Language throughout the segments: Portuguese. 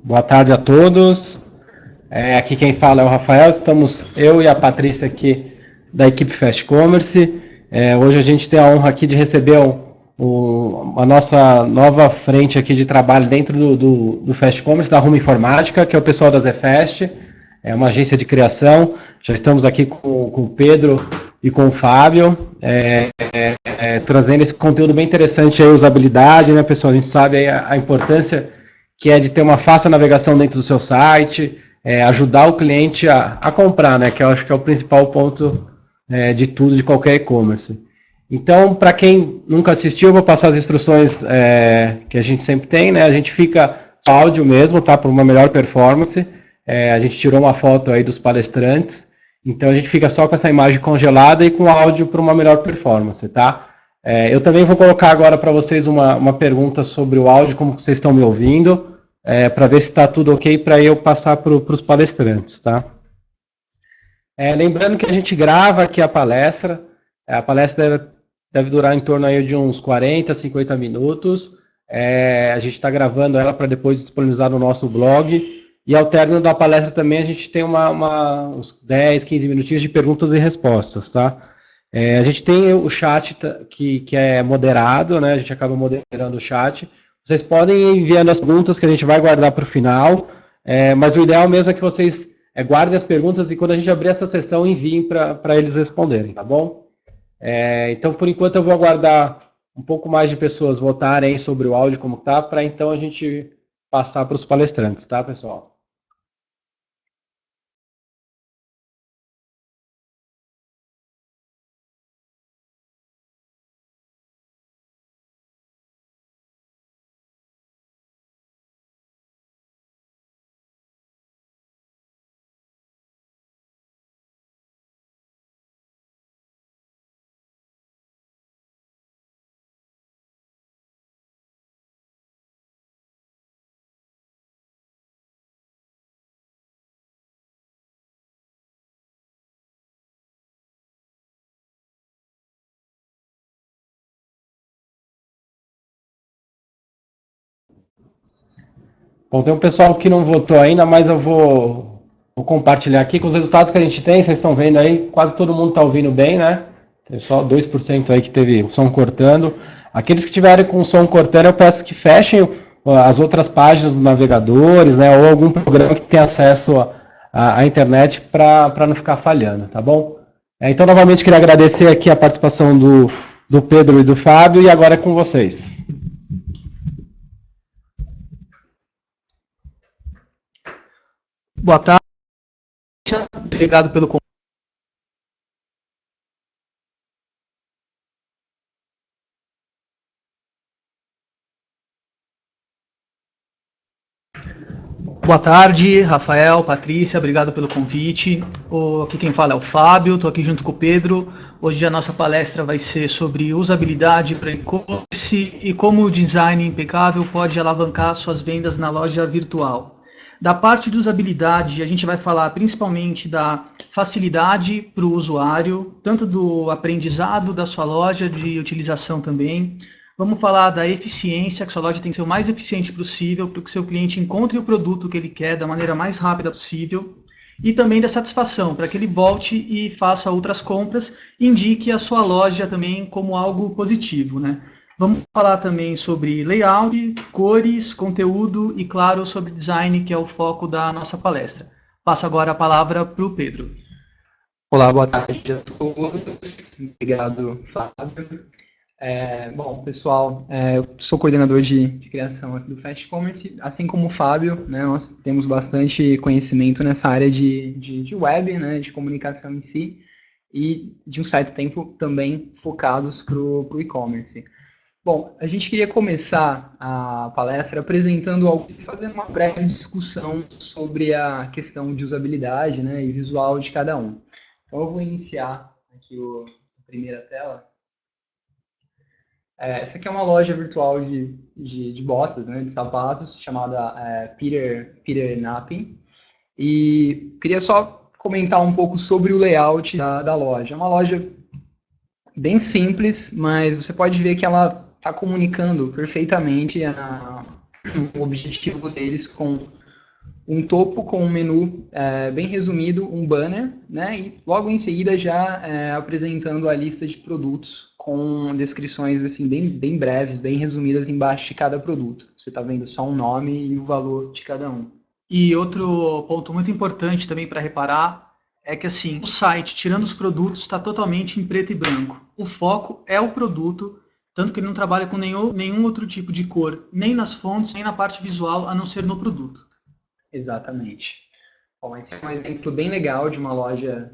Boa tarde a todos. Aqui quem fala é o Rafael, estamos eu e a Patrícia aqui da equipe Fast Commerce. Hoje a gente tem a honra aqui de receber a nossa nova frente aqui de trabalho dentro do Fast Commerce, da Rumo Informática, que é o pessoal da ZFast, é uma agência de criação. Já estamos aqui com o Pedro e com o Fábio, trazendo esse conteúdo bem interessante aí, usabilidade, né, pessoal? A gente sabe aí a importância que é de ter uma fácil navegação dentro do seu site, ajudar o cliente a comprar, né, que eu acho que é o principal ponto de tudo, de qualquer e-commerce. Então, para quem nunca assistiu, eu vou passar as instruções que a gente sempre tem, né, a gente fica só áudio mesmo, tá, para uma melhor performance, a gente tirou uma foto aí dos palestrantes, então a gente fica só com essa imagem congelada e com áudio para uma melhor performance, tá? Eu também vou colocar agora para vocês uma pergunta sobre o áudio, como vocês estão me ouvindo, para ver se está tudo ok para eu passar para os palestrantes, tá? Lembrando que a gente grava aqui a palestra deve durar em torno aí de uns 40, 50 minutos, a gente está gravando ela para depois disponibilizar no nosso blog, e ao término da palestra também a gente tem uns 10, 15 minutinhos de perguntas e respostas, tá? A gente tem o chat que é moderado, né? A gente acaba moderando o chat. Vocês podem ir enviando as perguntas que a gente vai guardar para o final, mas o ideal mesmo é que vocês guardem as perguntas e quando a gente abrir essa sessão enviem para eles responderem, tá bom? Então, por enquanto, eu vou aguardar um pouco mais de pessoas votarem sobre o áudio como tá, para então a gente passar para os palestrantes, tá, pessoal? Bom, tem um pessoal que não votou ainda, mas eu vou compartilhar aqui com os resultados que a gente tem. Vocês estão vendo aí, quase todo mundo está ouvindo bem, né? Tem só 2% aí que teve o som cortando. Aqueles que tiverem com o som cortando, eu peço que fechem as outras páginas dos navegadores, né? Ou algum programa que tenha acesso à internet para não ficar falhando, tá bom? Então, novamente, queria agradecer aqui a participação do Pedro e do Fábio, e agora é com vocês. Boa tarde, obrigado pelo convite. Boa tarde, Rafael, Patrícia, obrigado pelo convite. Aqui quem fala é o Fábio, estou aqui junto com o Pedro. Hoje a nossa palestra vai ser sobre usabilidade para e-commerce e como o design impecável pode alavancar suas vendas na loja virtual. Da parte de usabilidade, a gente vai falar principalmente da facilidade para o usuário, tanto do aprendizado da sua loja, de utilização também. Vamos falar da eficiência, que sua loja tem que ser o mais eficiente possível para que o seu cliente encontre o produto que ele quer da maneira mais rápida possível. E também da satisfação, para que ele volte e faça outras compras e indique a sua loja também como algo positivo, né? Vamos falar também sobre layout, cores, conteúdo e, claro, sobre design, que é o foco da nossa palestra. Passo agora a palavra para o Pedro. Olá, boa tarde a todos. Obrigado, Fábio. Bom, pessoal, eu sou coordenador de criação aqui do Fast Commerce, assim como o Fábio, né, nós temos bastante conhecimento nessa área de web, né, de comunicação em si, e de um certo tempo também focados para o e-commerce. Bom, a gente queria começar a palestra apresentando fazendo uma breve discussão sobre a questão de usabilidade, né, e visual de cada um. Então eu vou iniciar aqui a primeira tela. Essa aqui é uma loja virtual de botas, né, de sapatos, chamada Peter Napping. E queria só comentar um pouco sobre o layout da loja. É uma loja bem simples, mas você pode ver que ela está comunicando perfeitamente o objetivo deles com um topo com um menu bem resumido, um banner, né? E logo em seguida já apresentando a lista de produtos com descrições assim, bem breves, bem resumidas embaixo de cada produto. Você está vendo só um nome e o valor de cada um. E outro ponto muito importante também para reparar é que assim, o site, tirando os produtos, está totalmente em preto e branco. O foco é o produto, tanto que ele não trabalha com nenhum outro tipo de cor, nem nas fontes, nem na parte visual, a não ser no produto. Exatamente. Bom, esse é um exemplo bem legal de uma loja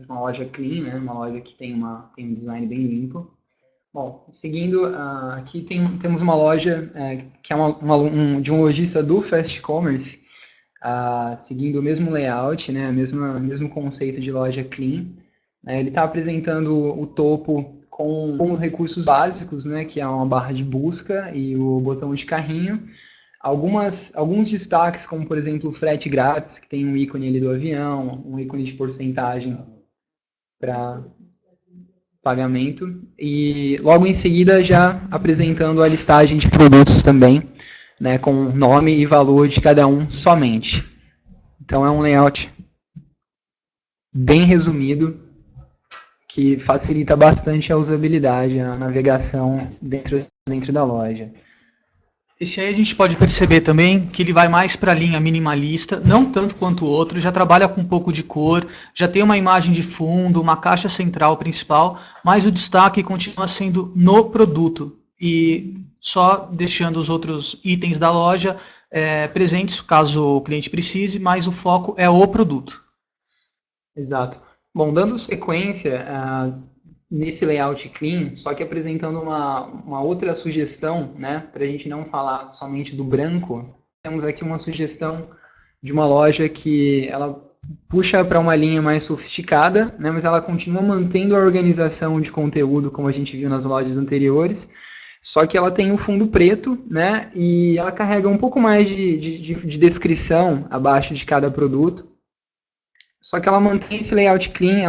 clean, né? Uma loja que tem um design bem limpo. Bom, seguindo, aqui temos uma loja que é de um lojista do Fast Commerce, seguindo o mesmo layout, né? Mesmo conceito de loja clean. Ele está apresentando o topo com os recursos básicos, né? Que é uma barra de busca e o botão de carrinho. Alguns destaques, como por exemplo o frete grátis, que tem um ícone ali do avião, um ícone de porcentagem para pagamento, e logo em seguida já apresentando a listagem de produtos também, né, com nome e valor de cada um somente. Então é um layout bem resumido, que facilita bastante a usabilidade, a navegação dentro da loja. Esse aí a gente pode perceber também que ele vai mais para a linha minimalista, não tanto quanto o outro, já trabalha com um pouco de cor, já tem uma imagem de fundo, uma caixa central principal, mas o destaque continua sendo no produto e só deixando os outros itens da loja presentes, caso o cliente precise, mas o foco é o produto. Exato. Bom, dando sequência nesse layout clean, só que apresentando uma outra sugestão, né, para a gente não falar somente do branco, temos aqui uma sugestão de uma loja que ela puxa para uma linha mais sofisticada, né, mas ela continua mantendo a organização de conteúdo como a gente viu nas lojas anteriores, só que ela tem um fundo preto, né, e ela carrega um pouco mais de descrição abaixo de cada produto, só que ela mantém esse layout clean,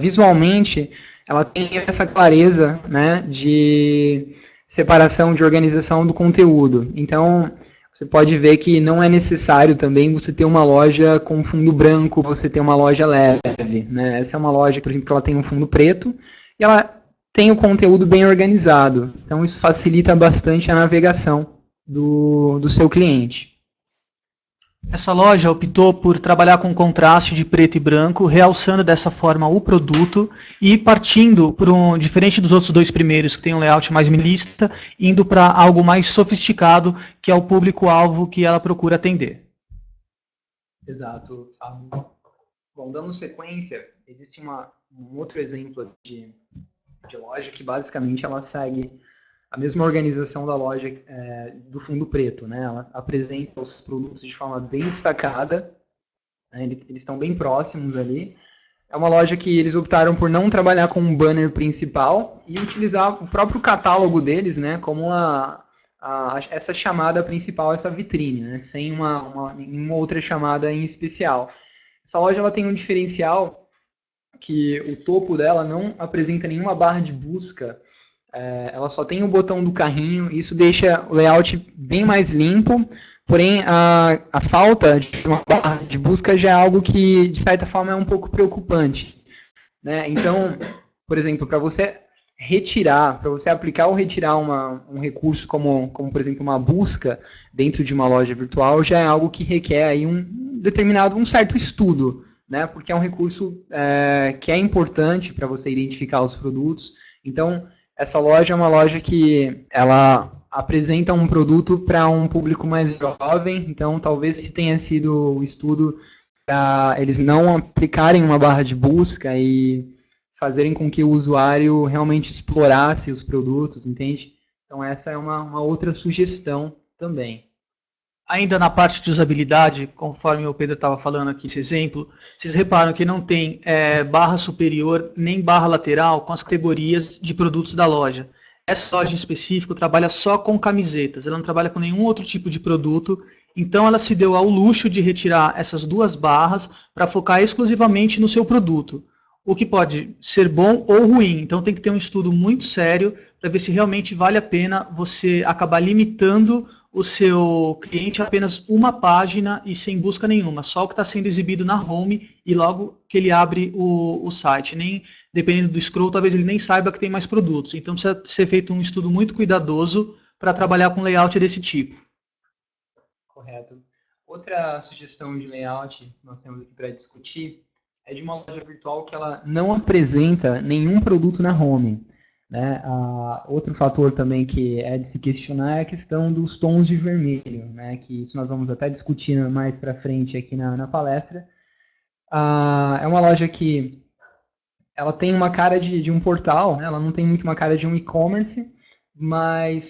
visualmente, ela tem essa clareza, né, de separação, de organização do conteúdo. Então, você pode ver que não é necessário também você ter uma loja com fundo branco, você ter uma loja leve, né? Essa é uma loja, por exemplo, que ela tem um fundo preto e ela tem o conteúdo bem organizado. Então, isso facilita bastante a navegação do seu cliente. Essa loja optou por trabalhar com contraste de preto e branco, realçando dessa forma o produto e partindo, diferente dos outros dois primeiros, que tem um layout mais minimalista, indo para algo mais sofisticado, que é o público-alvo que ela procura atender. Exato, Fábio. Bom, dando sequência, existe um outro exemplo de loja que basicamente ela segue a mesma organização da loja do fundo preto, né? Ela apresenta os produtos de forma bem destacada, né? Eles estão bem próximos ali. É uma loja que eles optaram por não trabalhar com um banner principal e utilizar o próprio catálogo deles, né? Como essa chamada principal, essa vitrine, né? Sem nenhuma outra chamada em especial. Essa loja ela tem um diferencial que o topo dela não apresenta nenhuma barra de busca. Ela só tem o botão do carrinho, isso deixa o layout bem mais limpo, porém a falta de uma barra de busca já é algo que, de certa forma, é um pouco preocupante, né? Então, por exemplo, para você aplicar ou retirar um recurso como, por exemplo, uma busca dentro de uma loja virtual, já é algo que requer aí um certo estudo, né? Porque é um recurso que é importante para você identificar os produtos. Então, essa loja é uma loja que ela apresenta um produto para um público mais jovem, então talvez esse tenha sido o estudo para eles não aplicarem uma barra de busca e fazerem com que o usuário realmente explorasse os produtos, entende? Então essa é uma outra sugestão também. Ainda na parte de usabilidade, conforme o Pedro estava falando aqui, esse exemplo, vocês reparam que não tem barra superior nem barra lateral com as categorias de produtos da loja. Essa loja em específico trabalha só com camisetas, ela não trabalha com nenhum outro tipo de produto, então ela se deu ao luxo de retirar essas duas barras para focar exclusivamente no seu produto. o que pode ser bom ou ruim. Então tem que ter um estudo muito sério para ver se realmente vale a pena você acabar limitando o seu cliente a apenas uma página e sem busca nenhuma, só o que está sendo exibido na home e logo que ele abre o site. Nem, dependendo do scroll, talvez ele nem saiba que tem mais produtos. Então precisa ser feito um estudo muito cuidadoso para trabalhar com layout desse tipo. Correto. Outra sugestão de layout que nós temos aqui para discutir é de uma loja virtual que ela não apresenta nenhum produto na home. Né? Outro fator também que é de se questionar é a questão dos tons de vermelho, né? Que isso nós vamos até discutir mais para frente aqui na palestra. É uma loja que ela tem uma cara de um portal, né? Ela não tem muito uma cara de um e-commerce, mas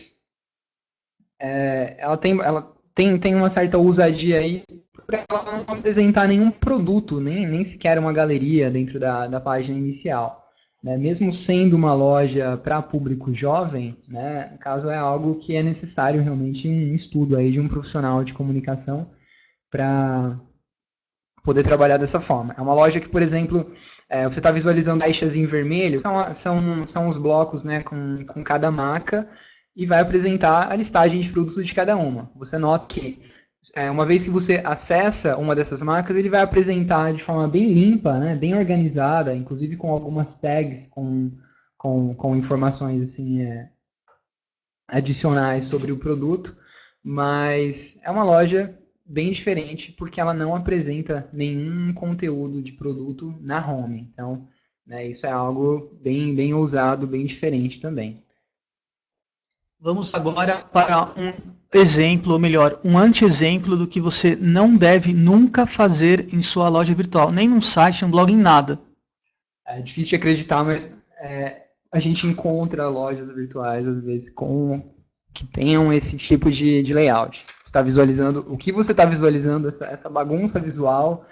ela tem uma certa ousadia aí para ela não apresentar nenhum produto, nem sequer uma galeria dentro da página inicial. Né? Mesmo sendo uma loja para público jovem, né, no caso é algo que é necessário realmente um estudo aí de um profissional de comunicação para poder trabalhar dessa forma. É uma loja que, por exemplo, você está visualizando caixas em vermelho, são os blocos, né, com cada marca e vai apresentar a listagem de produtos de cada uma. Você nota que uma vez que você acessa uma dessas marcas, ele vai apresentar de forma bem limpa, né, bem organizada, inclusive com algumas tags, com informações assim, adicionais sobre o produto, mas é uma loja bem diferente porque ela não apresenta nenhum conteúdo de produto na home. Então, né, isso é algo bem ousado, bem diferente também. Vamos agora para um exemplo, ou melhor, um anti-exemplo do que você não deve nunca fazer em sua loja virtual, nem num site, um blog, em nada. É difícil de acreditar, mas a gente encontra lojas virtuais, às vezes, que tenham esse tipo de layout. Você está visualizando, o que você está visualizando, essa bagunça visual,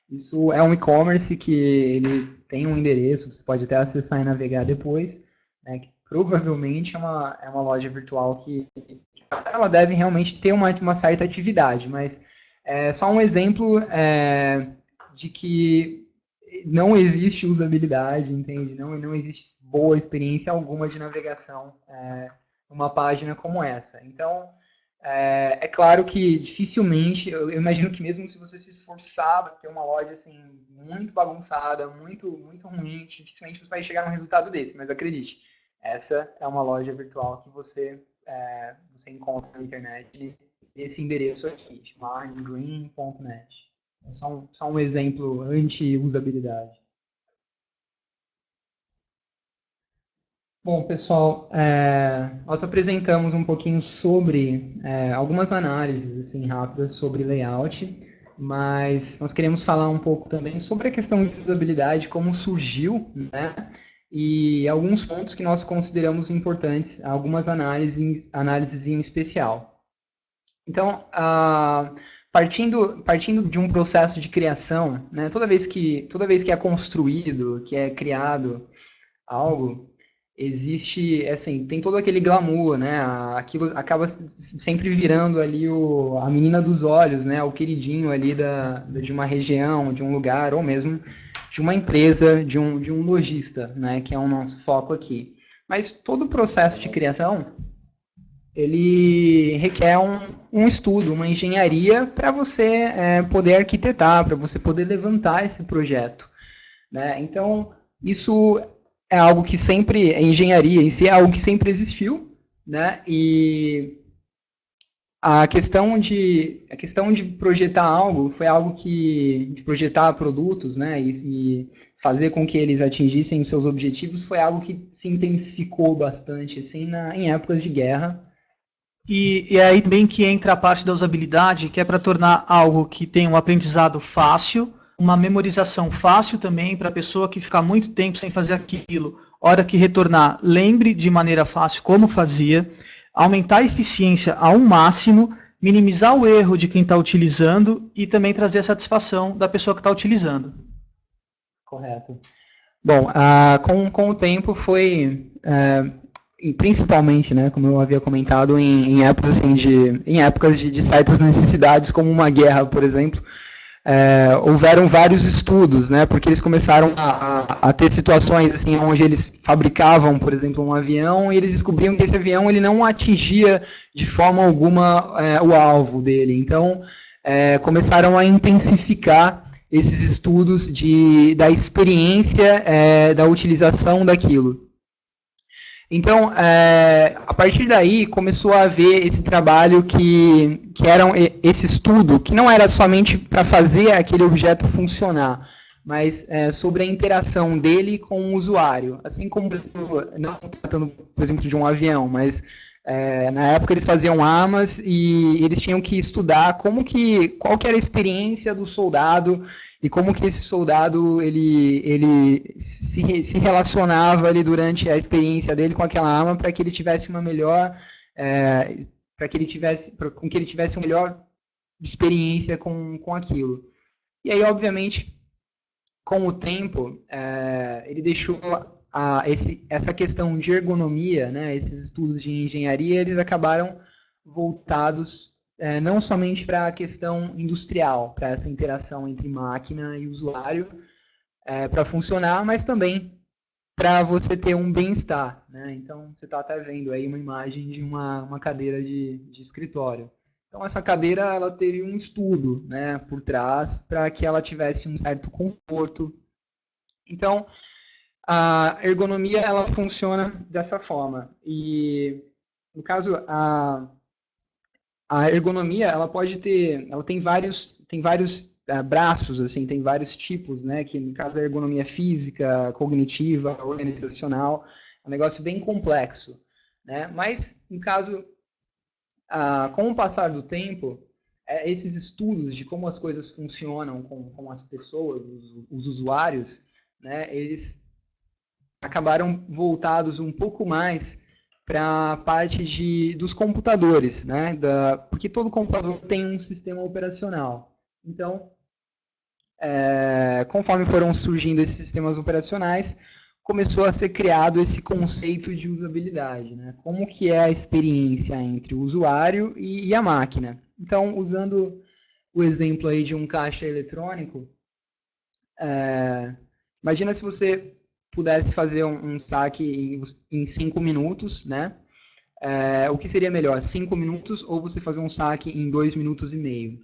isso é um e-commerce que ele tem um endereço, você pode até acessar e navegar depois, né, que provavelmente é uma loja virtual que ela deve realmente ter uma certa atividade, mas é só um exemplo de que não existe usabilidade, entende? Não existe boa experiência alguma de navegação numa página como essa. Então, é claro que dificilmente, eu imagino que mesmo se você se esforçar para ter uma loja assim, muito bagunçada, muito ruim, dificilmente você vai chegar num resultado desse, mas acredite, essa é uma loja virtual que você encontra na internet nesse endereço aqui, martingreen.net. É só um exemplo anti-usabilidade. Bom, pessoal, nós apresentamos um pouquinho sobre algumas análises assim, rápidas sobre layout, mas nós queremos falar um pouco também sobre a questão de usabilidade, como surgiu, né? E alguns pontos que nós consideramos importantes, algumas análises em especial. Então, partindo de um processo de criação, né, toda vez que é construído, que é criado algo, existe, assim, tem todo aquele glamour, né, aquilo acaba sempre virando ali a menina dos olhos, né, o queridinho ali de uma região, de um lugar, ou mesmo de uma empresa, de um lojista, né, que é o nosso foco aqui. Mas todo o processo de criação, ele requer um estudo, uma engenharia para você poder arquitetar, para você poder levantar esse projeto. Né? Então, isso é algo que sempre, a engenharia em si é algo que sempre existiu, né? E a questão de projetar algo foi algo de projetar produtos, né, e fazer com que eles atingissem os seus objetivos foi algo que se intensificou bastante assim, em épocas de guerra. E é aí também que entra a parte da usabilidade, que é para tornar algo que tem um aprendizado fácil, uma memorização fácil também para a pessoa que ficar muito tempo sem fazer aquilo. Hora que retornar, lembre de maneira fácil como fazia, aumentar a eficiência ao máximo, minimizar o erro de quem está utilizando e também trazer a satisfação da pessoa que está utilizando. Correto. Bom, com o tempo foi, principalmente, né, como eu havia comentado, em épocas assim, em épocas de certas necessidades, como uma guerra, por exemplo, houveram vários estudos, né, porque eles começaram a ter situações assim, onde eles fabricavam, por exemplo, um avião e eles descobriam que esse avião ele não atingia de forma alguma o alvo dele. Então, começaram a intensificar esses estudos da experiência da utilização daquilo. Então, a partir daí, começou a haver esse trabalho que era esse estudo, que não era somente para fazer aquele objeto funcionar, mas sobre a interação dele com o usuário. Assim como, não tratando, por exemplo, de um avião, mas na época eles faziam armas e eles tinham que estudar qual que era a experiência do soldado e como que esse soldado ele se relacionava ali durante a experiência dele com aquela arma para que ele tivesse uma melhor para que ele tivesse uma melhor experiência com aquilo. E aí, obviamente, com o tempo, ele deixou essa questão de ergonomia, né, esses estudos de engenharia, eles acabaram voltados não somente para a questão industrial, para essa interação entre máquina e usuário, para funcionar, mas também para você ter um bem-estar, né? Então, você está até vendo aí uma imagem de uma cadeira de escritório. Então, essa cadeira ela teve um estudo, né, por trás para que ela tivesse um certo conforto. Então, a ergonomia ela funciona dessa forma. E, no caso, a ergonomia ela tem vários braços, assim, tem vários tipos, né, que no caso é ergonomia física, cognitiva, organizacional, é um negócio bem complexo, né? Mas no caso, com o passar do tempo, esses estudos de como as coisas funcionam com as pessoas, os usuários, né, eles acabaram voltados um pouco mais para a parte dos computadores, né? Porque todo computador tem um sistema operacional. Então, conforme foram surgindo esses sistemas operacionais, começou a ser criado esse conceito de usabilidade, né? Como que é a experiência entre o usuário e a máquina. Então, usando o exemplo aí de um caixa eletrônico, imagina se você pudesse fazer um saque em 5 minutos, né? O que seria melhor, 5 minutos ou você fazer um saque em 2 minutos e meio?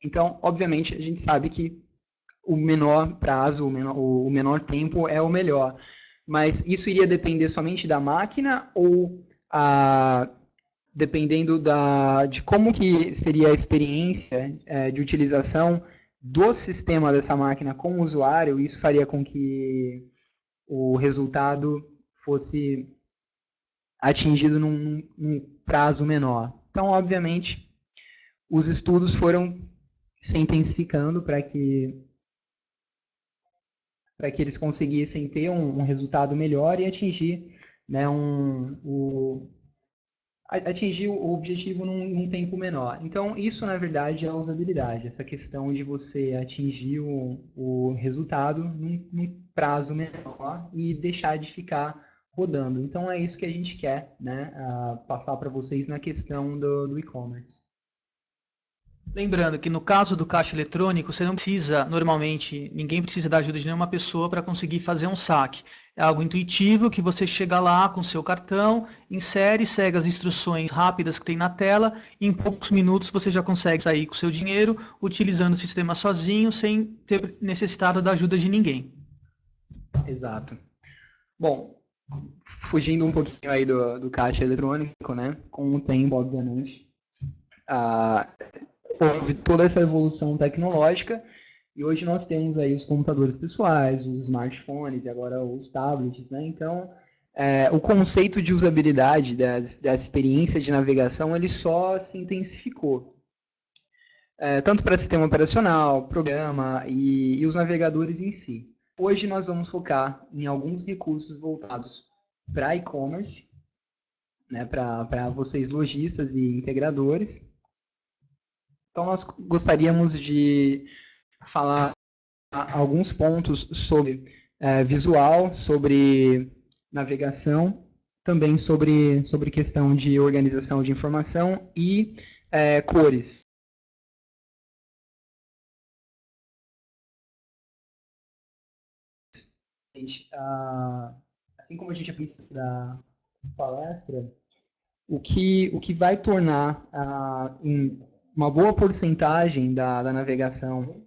Então, obviamente, a gente sabe que o menor prazo, o menor tempo é o melhor. Mas isso iria depender somente da máquina ou dependendo de como que seria a experiência de utilização do sistema dessa máquina com o usuário, isso faria com que o resultado fosse atingido num prazo menor. Então, obviamente, os estudos foram se intensificando para que eles conseguissem ter um resultado melhor e atingir, né, atingir o objetivo num tempo menor. Então, isso, na verdade, é a usabilidade, essa questão de você atingir o resultado num prazo menor e deixar de ficar rodando. Então, é isso que a gente quer, né, passar para vocês na questão do e-commerce. Lembrando que no caso do caixa eletrônico, você não precisa, normalmente, ninguém precisa da ajuda de nenhuma pessoa para conseguir fazer um saque. É algo intuitivo que você chega lá com seu cartão, insere, segue as instruções rápidas que tem na tela e em poucos minutos você já consegue sair com seu dinheiro utilizando o sistema sozinho sem ter necessitado da ajuda de ninguém. Exato. Bom, fugindo um pouquinho aí do caixa eletrônico, né? Com o tempo, obviamente, houve toda essa evolução tecnológica e hoje nós temos aí os computadores pessoais, os smartphones e agora os tablets, né? Então, o conceito de usabilidade da experiência de navegação ele só se intensificou. Tanto para sistema operacional, programa e os navegadores em si. Hoje nós vamos focar em alguns recursos voltados para e-commerce, né, para vocês lojistas e integradores. Então nós gostaríamos de falar alguns pontos sobre visual, sobre navegação, também sobre questão de organização de informação e cores. assim como a gente aprendeu da palestra, o que vai tornar uma boa porcentagem da navegação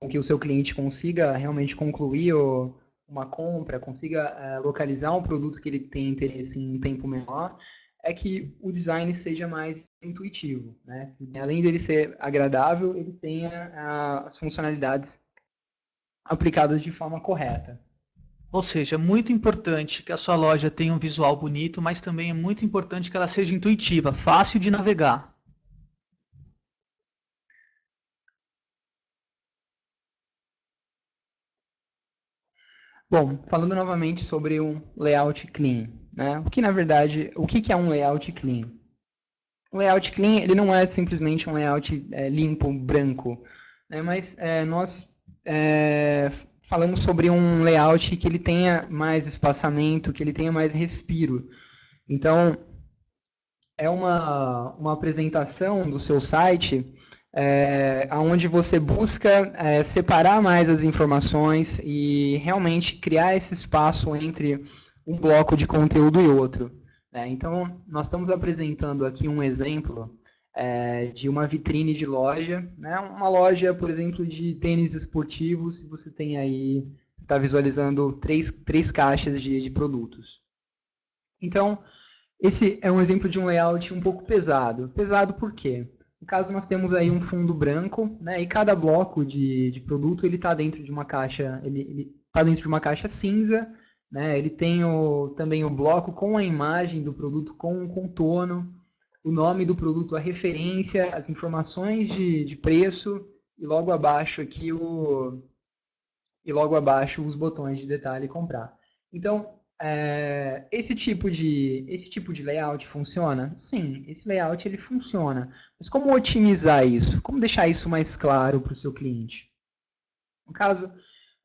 com que o seu cliente consiga realmente concluir uma compra, consiga localizar um produto que ele tem interesse em um tempo menor, é que o design seja mais intuitivo, né? Além dele ser agradável, ele tenha as funcionalidades aplicadas de forma correta. Ou seja, é muito importante que a sua loja tenha um visual bonito, mas também é muito importante que ela seja intuitiva, fácil de navegar. Bom, falando novamente sobre um layout clean, né? O que na verdade, o que é um layout clean? O layout clean, ele não é simplesmente um layout limpo, branco, né? Mas nós falamos sobre um layout que ele tenha mais espaçamento, que ele tenha mais respiro. Então, é uma apresentação do seu site onde você busca separar mais as informações e realmente criar esse espaço entre um bloco de conteúdo e outro. Então, nós estamos apresentando aqui um exemplo de uma vitrine de loja, né? Uma loja, por exemplo, de tênis esportivos, você tem aí, você está visualizando três caixas de produtos. Então, esse é um exemplo de um layout um pouco pesado. Pesado por quê? No caso, nós temos aí um fundo branco, né? E cada bloco de produto ele está dentro de uma caixa, ele está dentro de uma caixa cinza, né? Ele tem também o bloco com a imagem do produto com o contorno, o nome do produto, a referência, as informações de preço e logo abaixo aqui os botões de detalhe e comprar. Então, esse tipo de layout funciona? Sim, esse layout ele funciona. Mas como otimizar isso? Como deixar isso mais claro para o seu cliente? No caso,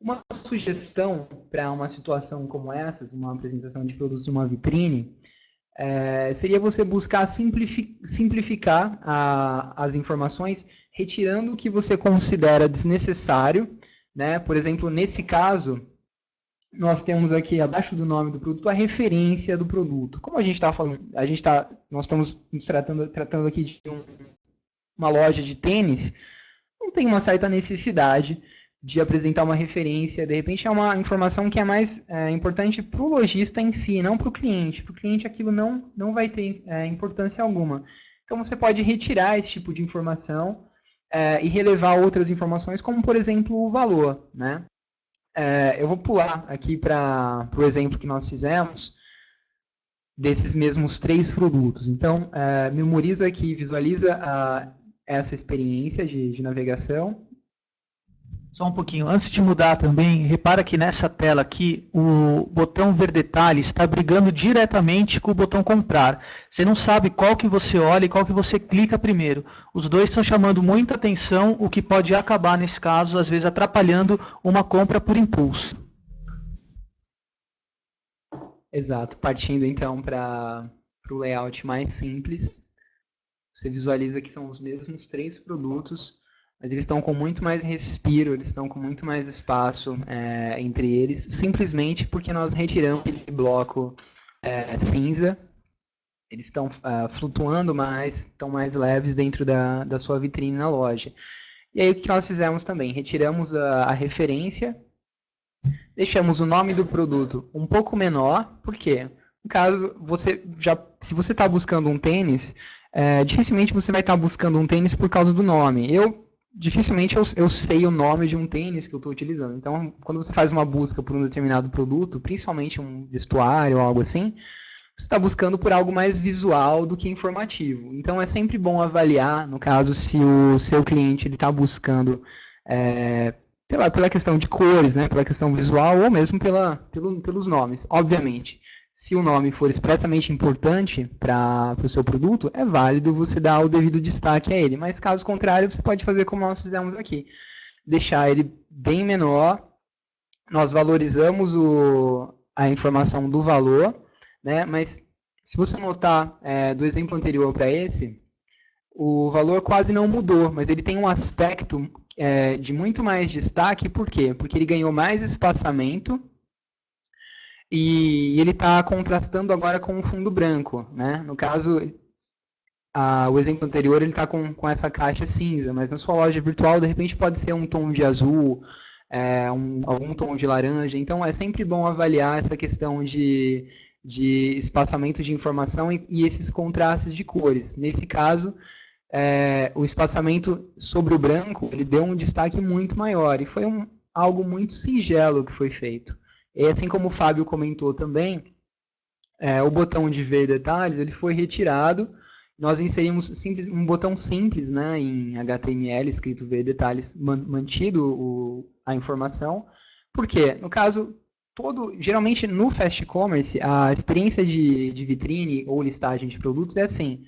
uma sugestão para uma situação como essa, uma apresentação de produtos em uma vitrine, seria você buscar simplificar as informações, retirando o que você considera desnecessário, né? Por exemplo, nesse caso, nós temos aqui abaixo do nome do produto a referência do produto. Como a gente está falando, nós estamos nos tratando aqui de uma loja de tênis, não tem uma certa necessidade de apresentar uma referência. De repente é uma informação que é mais importante para o lojista em si, não para o cliente. Para o cliente aquilo não vai ter importância alguma. Então você pode retirar esse tipo de informação e relevar outras informações, como por exemplo o valor, né? Eu vou pular aqui para o exemplo que nós fizemos desses mesmos 3 produtos. Então, memoriza aqui, visualiza essa experiência de navegação. Só um pouquinho, antes de mudar também, repara que nessa tela aqui, o botão ver detalhe está brigando diretamente com o botão comprar. Você não sabe qual que você olha e qual que você clica primeiro. Os dois estão chamando muita atenção, o que pode acabar, nesse caso, às vezes atrapalhando uma compra por impulso. Exato, partindo então para o layout mais simples, você visualiza que são os mesmos 3 produtos, mas eles estão com muito mais respiro, eles estão com muito mais espaço entre eles, simplesmente porque nós retiramos aquele bloco cinza, eles estão flutuando mais, estão mais leves dentro da sua vitrine na loja. E aí o que nós fizemos também? Retiramos a referência, deixamos o nome do produto um pouco menor, por quê? No caso, se você está buscando um tênis, dificilmente você vai estar buscando um tênis por causa do nome. Dificilmente eu sei o nome de um tênis que eu estou utilizando. Então, quando você faz uma busca por um determinado produto, principalmente um vestuário ou algo assim, você está buscando por algo mais visual do que informativo. Então, é sempre bom avaliar, no caso, se o seu cliente está buscando pela questão de cores, né, pela questão visual ou mesmo pelos nomes. Obviamente, se o nome for expressamente importante para o seu produto, é válido você dar o devido destaque a ele. Mas caso contrário, você pode fazer como nós fizemos aqui. Deixar ele bem menor. Nós valorizamos a informação do valor, né? Mas se você notar do exemplo anterior para esse, o valor quase não mudou, mas ele tem um aspecto de muito mais destaque. Por quê? Porque ele ganhou mais espaçamento, e ele está contrastando agora com o fundo branco, né? No caso, o exemplo anterior ele está com essa caixa cinza, mas na sua loja virtual, de repente, pode ser um tom de azul, algum tom de laranja. Então, é sempre bom avaliar essa questão de espaçamento de informação e esses contrastes de cores. Nesse caso, o espaçamento sobre o branco, ele deu um destaque muito maior, e foi algo muito singelo que foi feito. E assim como o Fábio comentou também, o botão de ver detalhes, ele foi retirado. Nós inserimos um botão simples, né, em HTML, escrito ver detalhes, mantido a informação. Por quê? No caso, geralmente no Fast E-Commerce, a experiência de vitrine ou listagem de produtos é assim.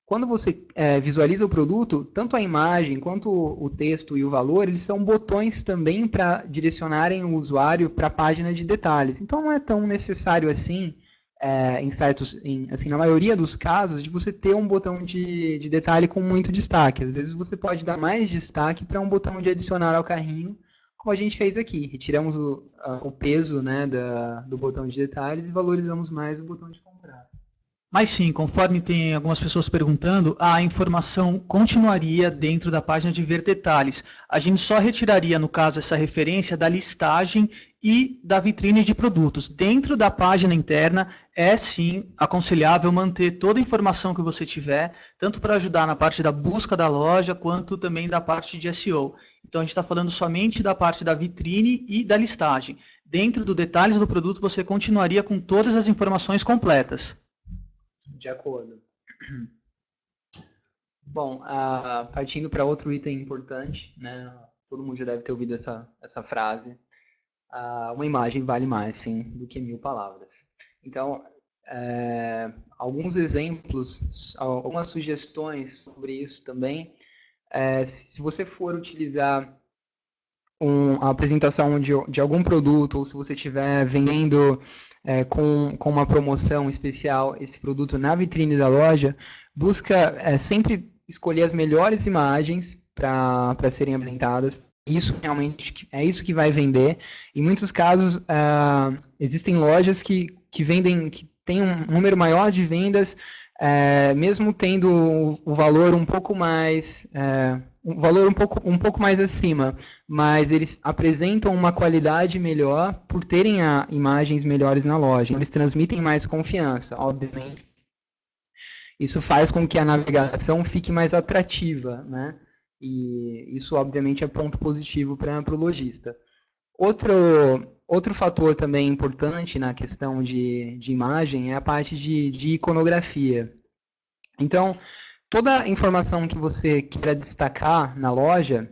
Quando você visualiza o produto, tanto a imagem quanto o texto e o valor, eles são botões também para direcionarem o usuário para a página de detalhes. Então não é tão necessário assim, na maioria dos casos, de você ter um botão de detalhe com muito destaque. Às vezes você pode dar mais destaque para um botão de adicionar ao carrinho, como a gente fez aqui. Retiramos o peso, né, do botão de detalhes e valorizamos mais o botão de comprar. Mas sim, conforme tem algumas pessoas perguntando, a informação continuaria dentro da página de ver detalhes. A gente só retiraria, no caso, essa referência da listagem e da vitrine de produtos. Dentro da página interna, é sim aconselhável manter toda a informação que você tiver, tanto para ajudar na parte da busca da loja, quanto também da parte de SEO. Então a gente está falando somente da parte da vitrine e da listagem. Dentro do detalhes do produto, você continuaria com todas as informações completas. De acordo. Bom, partindo para outro item importante, né? Todo mundo já deve ter ouvido essa frase. Uma imagem vale mais, sim, do que 1000 palavras. Então, alguns exemplos, algumas sugestões sobre isso também. Se você for utilizar a apresentação de algum produto, ou se você estiver vendendo com uma promoção especial esse produto na vitrine da loja, busca sempre escolher as melhores imagens para serem apresentadas. Isso realmente é isso que vai vender. Em muitos casos, existem lojas que têm um número maior de vendas, mesmo tendo o valor um pouco mais um pouco mais acima, mas eles apresentam uma qualidade melhor por terem imagens melhores na loja. Eles transmitem mais confiança, obviamente. Isso faz com que a navegação fique mais atrativa, né? E isso, obviamente, é ponto positivo para o lojista. Outro fator também importante na questão de imagem é a parte de iconografia. Então, toda a informação que você queira destacar na loja,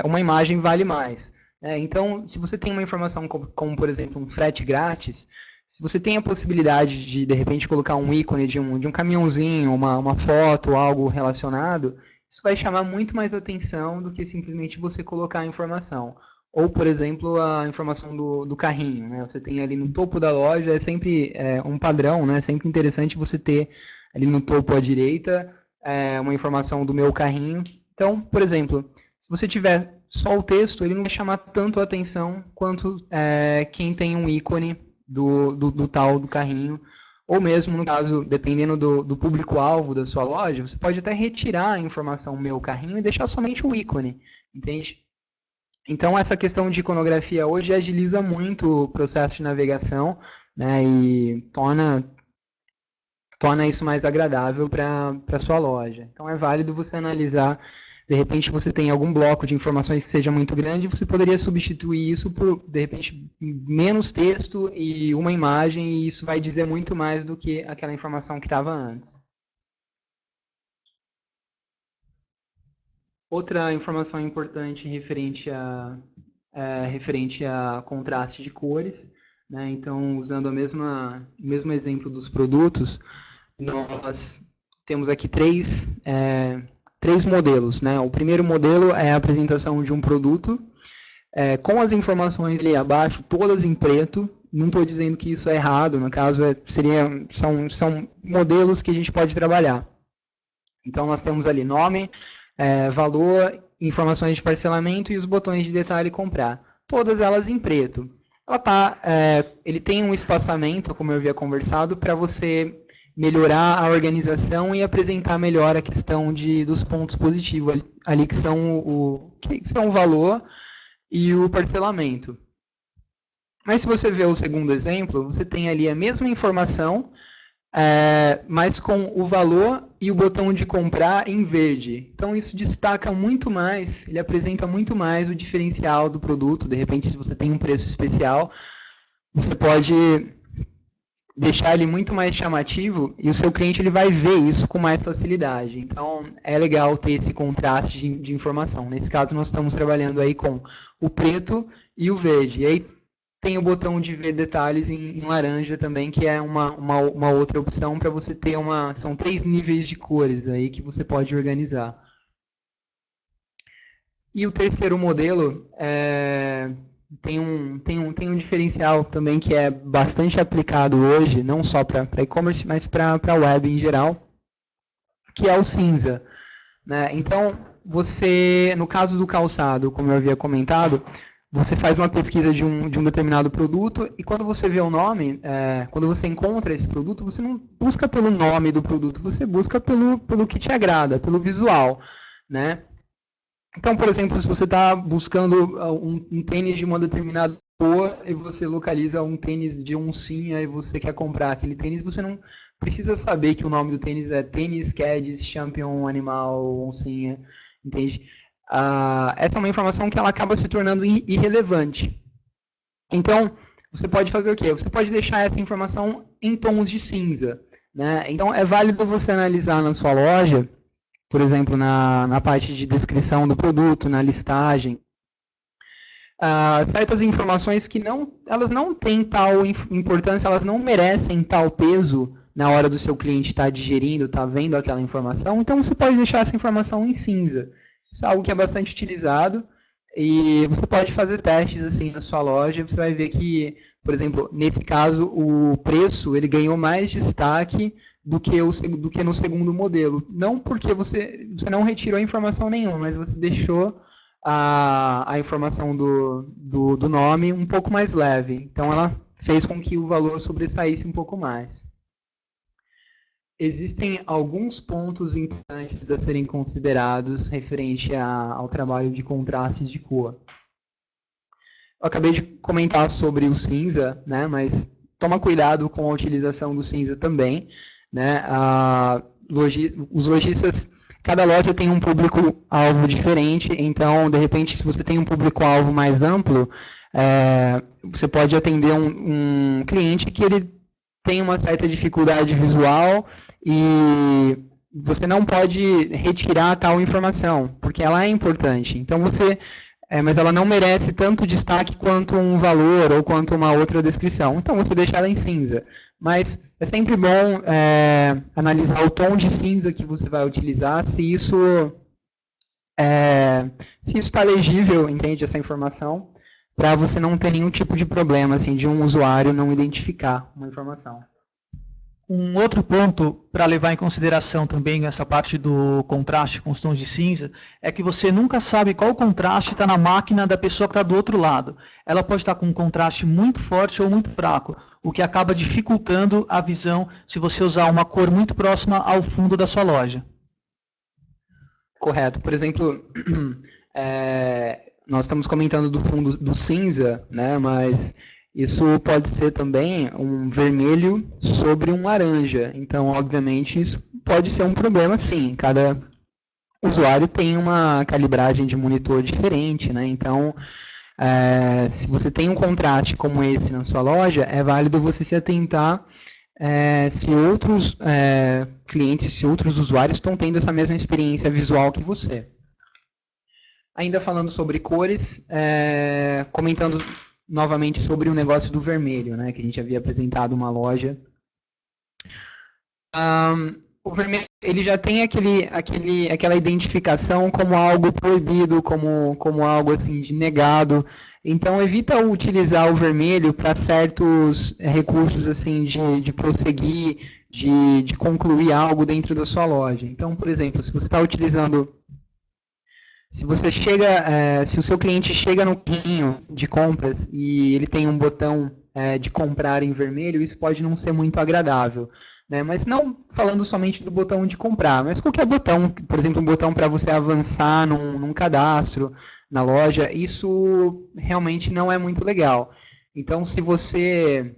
uma imagem vale mais. Então, se você tem uma informação como, por exemplo, um frete grátis, se você tem a possibilidade de repente, colocar um ícone de um caminhãozinho, uma foto, algo relacionado, isso vai chamar muito mais atenção do que simplesmente você colocar a informação. Ou, por exemplo, a informação do carrinho. Né? Você tem ali no topo da loja, é sempre um padrão, né? É sempre interessante você ter ali no topo à direita uma informação do meu carrinho. Então, por exemplo, se você tiver só o texto, ele não vai chamar tanto a atenção quanto quem tem um ícone do tal do carrinho. Ou mesmo, no caso, dependendo do público-alvo da sua loja, você pode até retirar a informação meu carrinho e deixar somente o ícone, entende? Então, essa questão de iconografia hoje agiliza muito o processo de navegação, né, e torna isso mais agradável para a sua loja. Então, é válido você analisar. De repente, você tem algum bloco de informações que seja muito grande, você poderia substituir isso por, de repente, menos texto e uma imagem, e isso vai dizer muito mais do que aquela informação que estava antes. Outra informação importante referente a contraste de cores, né? Então, usando o mesmo exemplo dos produtos, nós temos aqui três modelos. Né? O primeiro modelo é a apresentação de um produto com as informações ali abaixo, todas em preto. Não estou dizendo que isso é errado, no caso são modelos que a gente pode trabalhar. Então nós temos ali nome, valor, informações de parcelamento e os botões de detalhe comprar. Todas elas em preto. ele tem um espaçamento, como eu havia conversado, para você melhorar a organização e apresentar melhor a questão dos pontos positivos ali que são o valor e o parcelamento. Mas se você ver o segundo exemplo, você tem ali a mesma informação, mas com o valor e o botão de comprar em verde. Então isso destaca muito mais, ele apresenta muito mais o diferencial do produto. De repente, se você tem um preço especial, você pode deixar ele muito mais chamativo e o seu cliente ele vai ver isso com mais facilidade. Então é legal ter esse contraste de informação. Nesse caso nós estamos trabalhando aí com o preto e o verde. E aí tem o botão de ver detalhes em laranja também, que é uma outra opção para você ter são 3 níveis de cores aí que você pode organizar. E o terceiro modelo tem um diferencial também que é bastante aplicado hoje, não só para e-commerce, mas para a web em geral, que é o cinza, né? Então, no caso do calçado, como eu havia comentado, você faz uma pesquisa de um determinado produto e quando você vê o nome, quando você encontra esse produto, você não busca pelo nome do produto, você busca pelo que te agrada, pelo visual, né? Então, por exemplo, se você está buscando um tênis de uma determinada cor e você localiza um tênis de oncinha e você quer comprar aquele tênis, você não precisa saber que o nome do tênis é Tênis Keds Champion Animal Oncinha, entende? Essa é uma informação que ela acaba se tornando irrelevante. Então, você pode fazer o quê? Você pode deixar essa informação em tons de cinza, né? Então, é válido você analisar na sua loja, por exemplo, na parte de descrição do produto, na listagem, certas informações que elas não têm tal importância, elas não merecem tal peso na hora do seu cliente estar digerindo, estar vendo aquela informação. Então, você pode deixar essa informação em cinza. Isso é algo que é bastante utilizado e você pode fazer testes assim na sua loja. Você vai ver que, por exemplo, nesse caso, o preço ele ganhou mais destaque do que no segundo modelo. Não porque você não retirou a informação nenhuma, mas você deixou a informação do nome um pouco mais leve. Então, ela fez com que o valor sobressaísse um pouco mais. Existem alguns pontos importantes a serem considerados referente ao trabalho de contrastes de cor. Eu acabei de comentar sobre o cinza, né, mas toma cuidado com a utilização do cinza também, né? Os lojistas, cada loja tem um público-alvo diferente, então, de repente, se você tem um público-alvo mais amplo, você pode atender um cliente que ele tem uma certa dificuldade visual e você não pode retirar tal informação, porque ela é importante. Então mas ela não merece tanto destaque quanto um valor ou quanto uma outra descrição. Então você deixa ela em cinza. Mas é sempre bom analisar o tom de cinza que você vai utilizar, se isso está legível, entende, essa informação, para você não ter nenhum tipo de problema assim, de um usuário não identificar uma informação. Um outro ponto para levar em consideração também essa parte do contraste com os tons de cinza é que você nunca sabe qual contraste está na máquina da pessoa que está do outro lado. Ela pode estar com um contraste muito forte ou muito fraco, o que acaba dificultando a visão se você usar uma cor muito próxima ao fundo da sua loja. Correto. Por exemplo, nós estamos comentando do fundo do cinza, né, mas isso pode ser também um vermelho sobre um laranja. Então, obviamente, isso pode ser um problema, sim. Cada usuário tem uma calibragem de monitor diferente, né? Então, se você tem um contraste como esse na sua loja, é válido você se atentar se outros clientes, se outros usuários estão tendo essa mesma experiência visual que você. Ainda falando sobre cores, comentando novamente sobre o negócio do vermelho, né, que a gente havia apresentado uma loja. O vermelho ele já tem aquela identificação como algo proibido, como algo assim de negado. Então evita utilizar o vermelho para certos recursos assim de prosseguir, de concluir algo dentro da sua loja. Então, por exemplo, se você está utilizando Se você chega, se o seu cliente chega no carrinho de compras e ele tem um botão de comprar em vermelho, isso pode não ser muito agradável, né? Mas não falando somente do botão de comprar, mas qualquer botão, por exemplo, um botão para você avançar num cadastro na loja, isso realmente não é muito legal. Então, se você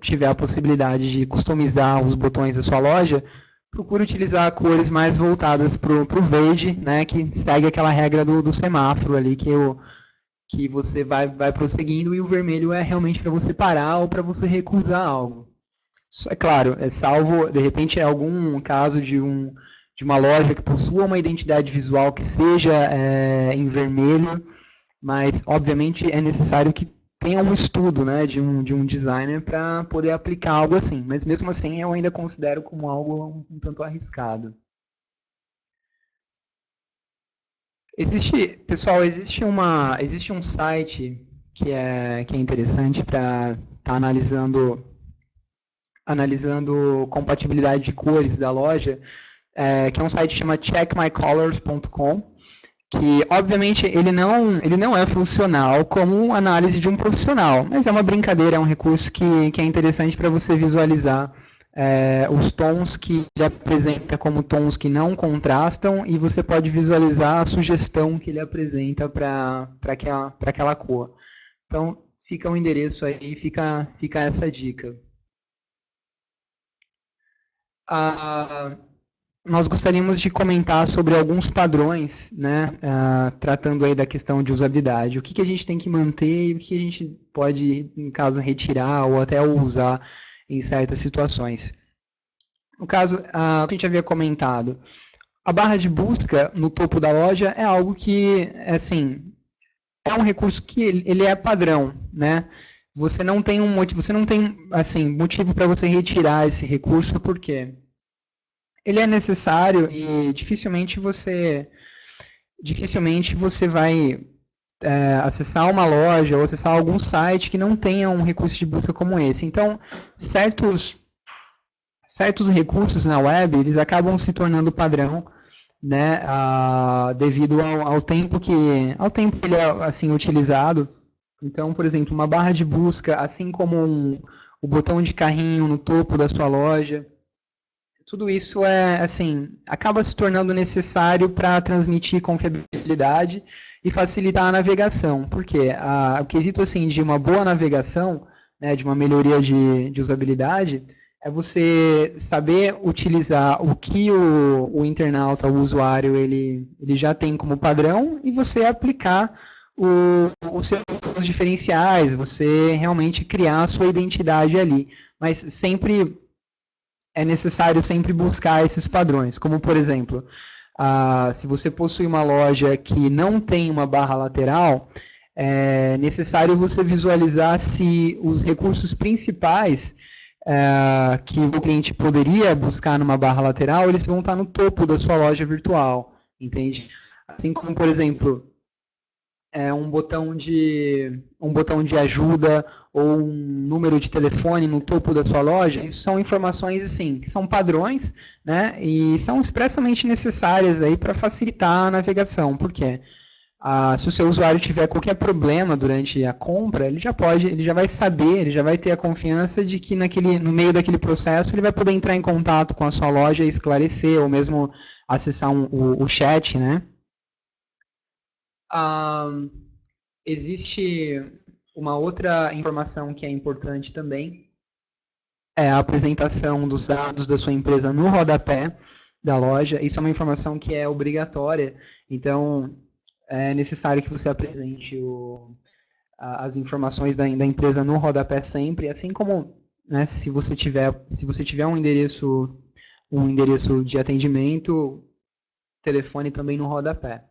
tiver a possibilidade de customizar os botões da sua loja, procure utilizar cores mais voltadas para o verde, né, que segue aquela regra do semáforo ali, que você vai prosseguindo, e o vermelho é realmente para você parar ou para você recusar algo. Isso é claro, salvo, de repente, algum caso de uma loja que possua uma identidade visual que seja em vermelho, mas, obviamente, é necessário que tenha um estudo, né, de um designer para poder aplicar algo assim. Mas, mesmo assim, eu ainda considero como algo um tanto arriscado. Pessoal, existe um site que é interessante para estar analisando compatibilidade de cores da loja, que é um site que chama checkmycolors.com, que obviamente ele não é funcional como análise de um profissional, mas é uma brincadeira, é um recurso que é interessante para você visualizar os tons que ele apresenta como tons que não contrastam, e você pode visualizar a sugestão que ele apresenta para aquela cor. Então fica o endereço aí, fica essa dica. Nós gostaríamos de comentar sobre alguns padrões, né, tratando aí da questão de usabilidade. O que a gente tem que manter e o que a gente pode, em caso, retirar ou até usar em certas situações. No caso, a gente havia comentado, a barra de busca no topo da loja é algo que, assim, é um recurso que ele é padrão, né? Você não tem motivo para você retirar esse recurso, por quê? Ele é necessário e dificilmente você vai acessar uma loja ou acessar algum site que não tenha um recurso de busca como esse. Então, certos recursos na web, eles acabam se tornando padrão, né, devido ao tempo que ele é assim utilizado. Então, por exemplo, uma barra de busca, assim como o botão de carrinho no topo da sua loja, tudo isso acaba se tornando necessário para transmitir confiabilidade e facilitar a navegação. Porque o quesito assim, de uma boa navegação, né, de uma melhoria de usabilidade, é você saber utilizar o que o internauta, o usuário, ele já tem como padrão, e você aplicar os seus diferenciais, você realmente criar a sua identidade ali. Mas sempre é necessário sempre buscar esses padrões, como por exemplo, se você possui uma loja que não tem uma barra lateral, é necessário você visualizar se os recursos principais que o cliente poderia buscar numa barra lateral, eles vão estar no topo da sua loja virtual, entende? Assim como, por exemplo, um botão de ajuda ou um número de telefone no topo da sua loja. Isso são informações assim, que são padrões, né, e são expressamente necessárias aí para facilitar a navegação. Por quê? Se o seu usuário tiver qualquer problema durante a compra, ele já vai saber, ele já vai ter a confiança de que no meio daquele processo ele vai poder entrar em contato com a sua loja e esclarecer, ou mesmo acessar o chat, né? Existe uma outra informação que é importante também, é a apresentação dos dados da sua empresa no rodapé da loja. Isso é uma informação que é obrigatória, então é necessário que você apresente as informações da empresa no rodapé sempre, assim como, né, se você tiver um endereço de atendimento, telefone também no rodapé.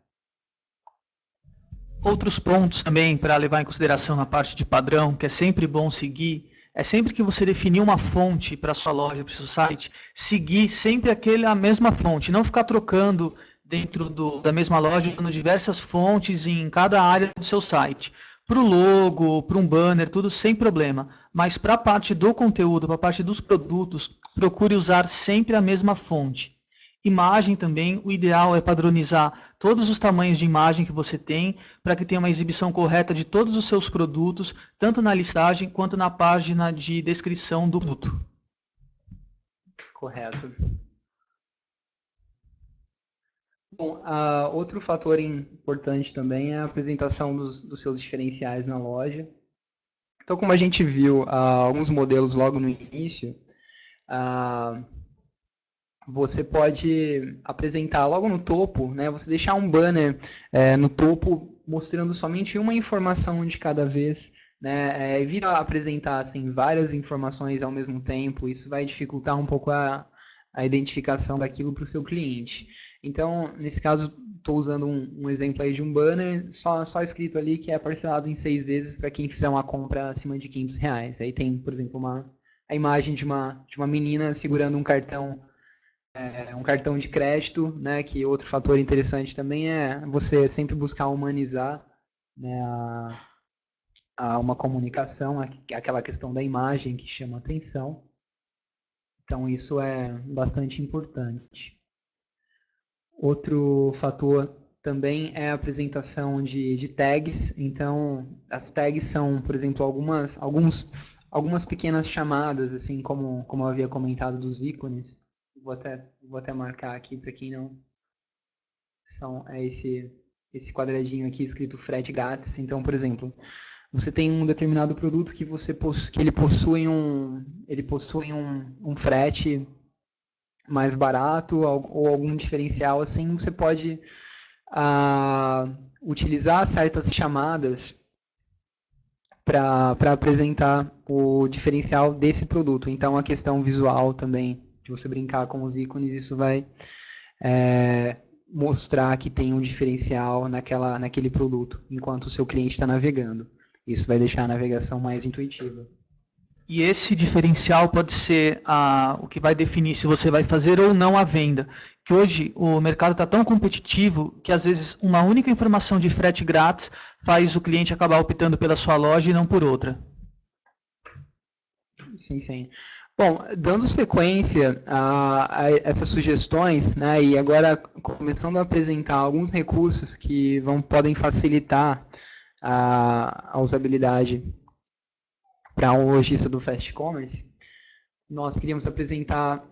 Outros pontos também para levar em consideração na parte de padrão, que é sempre bom seguir, é sempre que você definir uma fonte para a sua loja, para o seu site, seguir sempre a mesma fonte, não ficar trocando dentro da mesma loja, usando diversas fontes em cada área do seu site. Para o logo, para um banner, tudo sem problema. Mas para a parte do conteúdo, para a parte dos produtos, procure usar sempre a mesma fonte. Imagem também, o ideal é padronizar todos os tamanhos de imagem que você tem, para que tenha uma exibição correta de todos os seus produtos, tanto na listagem quanto na página de descrição do produto. Correto. Bom, outro fator importante também é a apresentação dos seus diferenciais na loja. Então, como a gente viu alguns modelos logo no início, você pode apresentar logo no topo, né, você deixar um banner no topo mostrando somente uma informação de cada vez, né, evita apresentar assim, várias informações ao mesmo tempo, isso vai dificultar um pouco a identificação daquilo para o seu cliente. Então, nesse caso, estou usando um exemplo aí de um banner só escrito ali que é parcelado em 6 vezes para quem fizer uma compra acima de R$500. Aí tem, por exemplo, a imagem de uma menina segurando um cartão de crédito, né, que outro fator interessante também é você sempre buscar humanizar, né, uma comunicação, aquela questão da imagem que chama atenção. Então isso é bastante importante. Outro fator também é a apresentação de tags. Então as tags são, por exemplo, algumas pequenas chamadas, assim como eu havia comentado dos ícones. Vou até marcar aqui para quem não... esse quadradinho aqui escrito frete grátis. Então, por exemplo, você tem um determinado produto que ele possui um frete mais barato ou algum diferencial assim, você pode utilizar certas chamadas para apresentar o diferencial desse produto. Então a questão visual também, de você brincar com os ícones, isso vai mostrar que tem um diferencial naquele produto, enquanto o seu cliente está navegando. Isso vai deixar a navegação mais intuitiva. E esse diferencial pode ser o que vai definir se você vai fazer ou não a venda. Que hoje o mercado está tão competitivo que às vezes uma única informação de frete grátis faz o cliente acabar optando pela sua loja e não por outra. Sim, sim. Bom, dando sequência a essas sugestões, né, e agora começando a apresentar alguns recursos que podem facilitar a usabilidade para um lojista do Fast Commerce, nós queríamos apresentar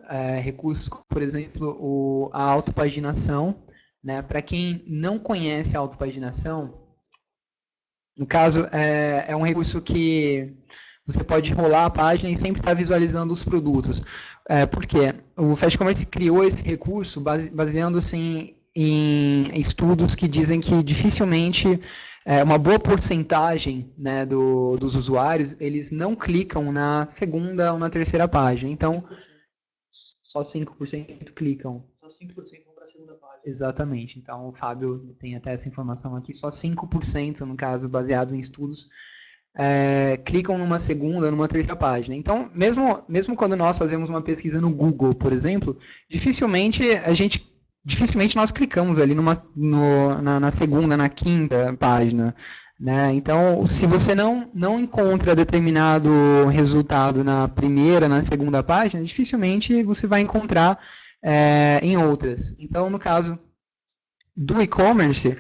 recursos como, por exemplo, a autopaginação. Né? Para quem não conhece a autopaginação, no caso, é um recurso que você pode rolar a página e sempre estar visualizando os produtos. Por quê? O Fast Commerce criou esse recurso baseando-se em estudos que dizem que dificilmente uma boa porcentagem, né, dos usuários, eles não clicam na segunda ou na terceira página. Então, só 5% clicam. Só 5% vão para a segunda página. Exatamente. Então, o Fábio tem até essa informação aqui. Só 5%, no caso, baseado em estudos, clicam numa segunda, numa terceira página. Então, mesmo quando nós fazemos uma pesquisa no Google, por exemplo, dificilmente nós clicamos ali na segunda, na quinta página. Né? Então, se você não encontra determinado resultado na primeira, na segunda página, dificilmente você vai encontrar em outras. Então, no caso do e-commerce,